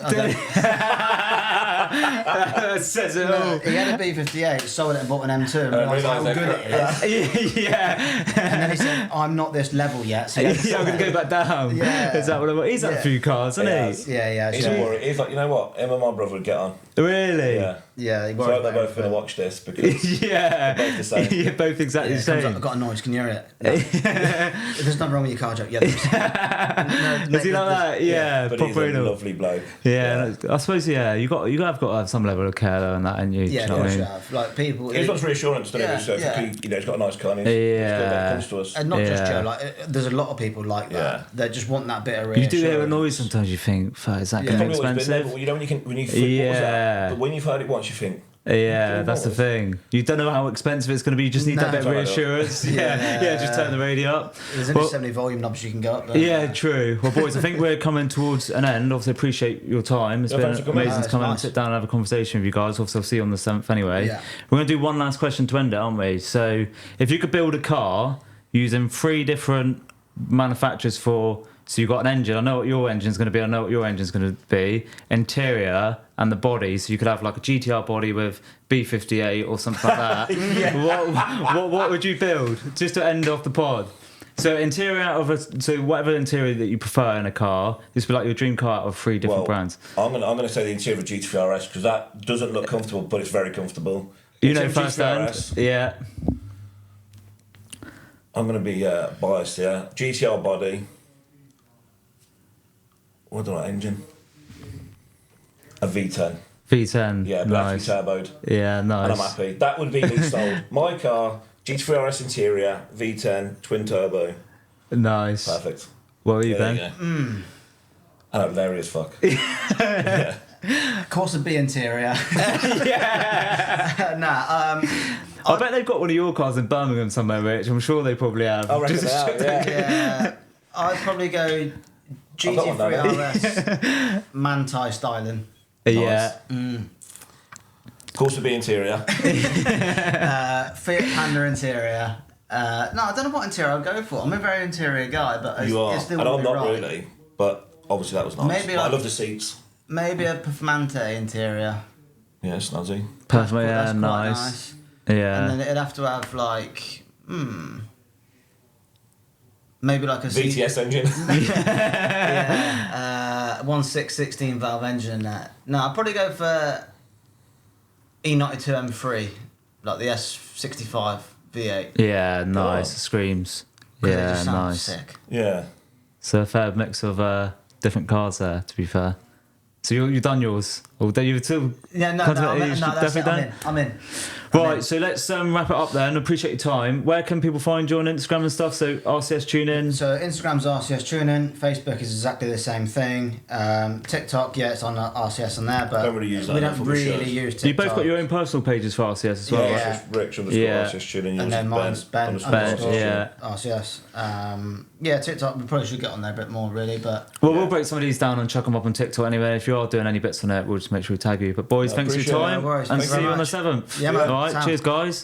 That says it all. He had a B58, sold it and bought an M2 and realised how realised good that- it is. Yeah. And then he said, I'm not this level yet. So he had to Yeah, I'm sell going to it. go back down. Yeah. Is that what it was? He's had a Yeah. few cars, hasn't He he? has. Yeah, He's so- not worried. He's like, you know what? Him and my brother would get on. Really? Yeah. Yeah, he So I worried hope they're about both going to it. watch this because Yeah. They're both the same. Yeah, both exactly Yeah, the it comes up, same. I've got a noise, can you hear it? No. There's nothing wrong with your car, Joe. Yeah, there is. No, Is he like that? Yeah, but he's proper a anal. lovely bloke. Yeah, I suppose. Yeah, you have got to have some level of care though, and that, and you. Yeah, Do you know what I of mean? course you have. Like people. He just wants reassurance, doesn't Yeah, he? So yeah. you know, he's got a nice car and he's good when Yeah. it comes to us. And not just Yeah. Joe, like there's a lot of people like that. Yeah. They just want that bit of You reassurance. do hear a noise sometimes. You think, "Fuck, is that Yeah. going to be Probably always been there, expensive?" but you know when you think, what was Yeah. that? But when you've heard it once, you think, Yeah, that's the noise. thing. You don't know how expensive it's going to be. You just need that No. bit of Turn it up. reassurance. Yeah, just turn the radio up. There's only Well- so many volume knobs you can go up there. Yeah, true. Well, boys, I think we're coming towards an end. Obviously, appreciate your time. It's Yeah, been thanks for coming. amazing to It's come and nice. sit down and have a conversation with you guys. Obviously, I'll see you on the 7th anyway. Yeah. We're going to do one last question to end it, aren't we? So, if you could build a car using 3 different manufacturers for... So you've got an engine. I know what your engine's going to be. I know what your engine's going to be. Interior and the body. So you could have like a GTR body with B58 or something like that. What would you build? Just to end off the pod. So interior out of so whatever interior that you prefer in a car. This would be like your dream car out of 3 different brands. I'm gonna say the interior of GT3 RS because that doesn't look comfortable, but it's very comfortable. You know Interior first GT3 hand. RS, Yeah. I'm gonna be biased here. GTR body. What do I engine? A V10. V10. Yeah, but nice. actually turboed. Yeah, nice. And I'm happy. That would be me sold. My car, GT3 RS interior, V10, twin turbo. Nice. Perfect. What were you There then? you go. I know, Larry as fuck. Of course, a B interior. Yeah. Nah. I bet they've got one of your cars in Birmingham somewhere, Rich. I'm sure they probably have. I reckon Just- they are, yeah. Yeah. I'd probably go I've got one GT3 there. RS Manti styling. Yeah. Of course, would be interior. Fiat Panda interior. No, I don't know what interior I'd go for. I'm a very interior guy, but You are. it still And I'm wouldn't be not right. really. But obviously that was nice. Maybe But I like- love the seats. Maybe a Performante interior. Yeah, snazzy. Perfect. Yeah, That's quite nice. And Yeah. then it'd have to have like, maybe like a VTS engine. yeah, 1.6 valve engine. No, I'd probably go for E92 M3, like the S65 V8. Yeah, nice. on. Screams. 'Cause they Yeah, just sound nice. sick. Yeah. So a fair mix of different cars there, to be fair. So you've done yours? Or you've still... Yeah, no, Contemplate- no, you that's it. definitely done? I'm in. Right, so let's wrap it up then. Appreciate your time. Where can people find you on Instagram and stuff? So RCS Tuning. So Instagram's RCS Tuning. Facebook is exactly the same thing. TikTok, yeah, it's on RCS on there, but Don't really use that we enough don't for the really shows. use TikTok. You both got your own personal pages for RCS as well, Yeah, right? Yeah. it's just Rich underscore Yeah. RCS tuning. And then mine's Ben underscore underscore RCS. yeah. RCS. Yeah, TikTok, we probably should get on there a bit more, really, but Well, Yeah. we'll break some of these down and chuck them up on TikTok anyway. If you are doing any bits on it, we'll just make sure we tag you. But boys, I thanks for your appreciate it. time. No worries. And Thanks see very you on the much. 7th. Yeah, man. All right, Sound. cheers, guys.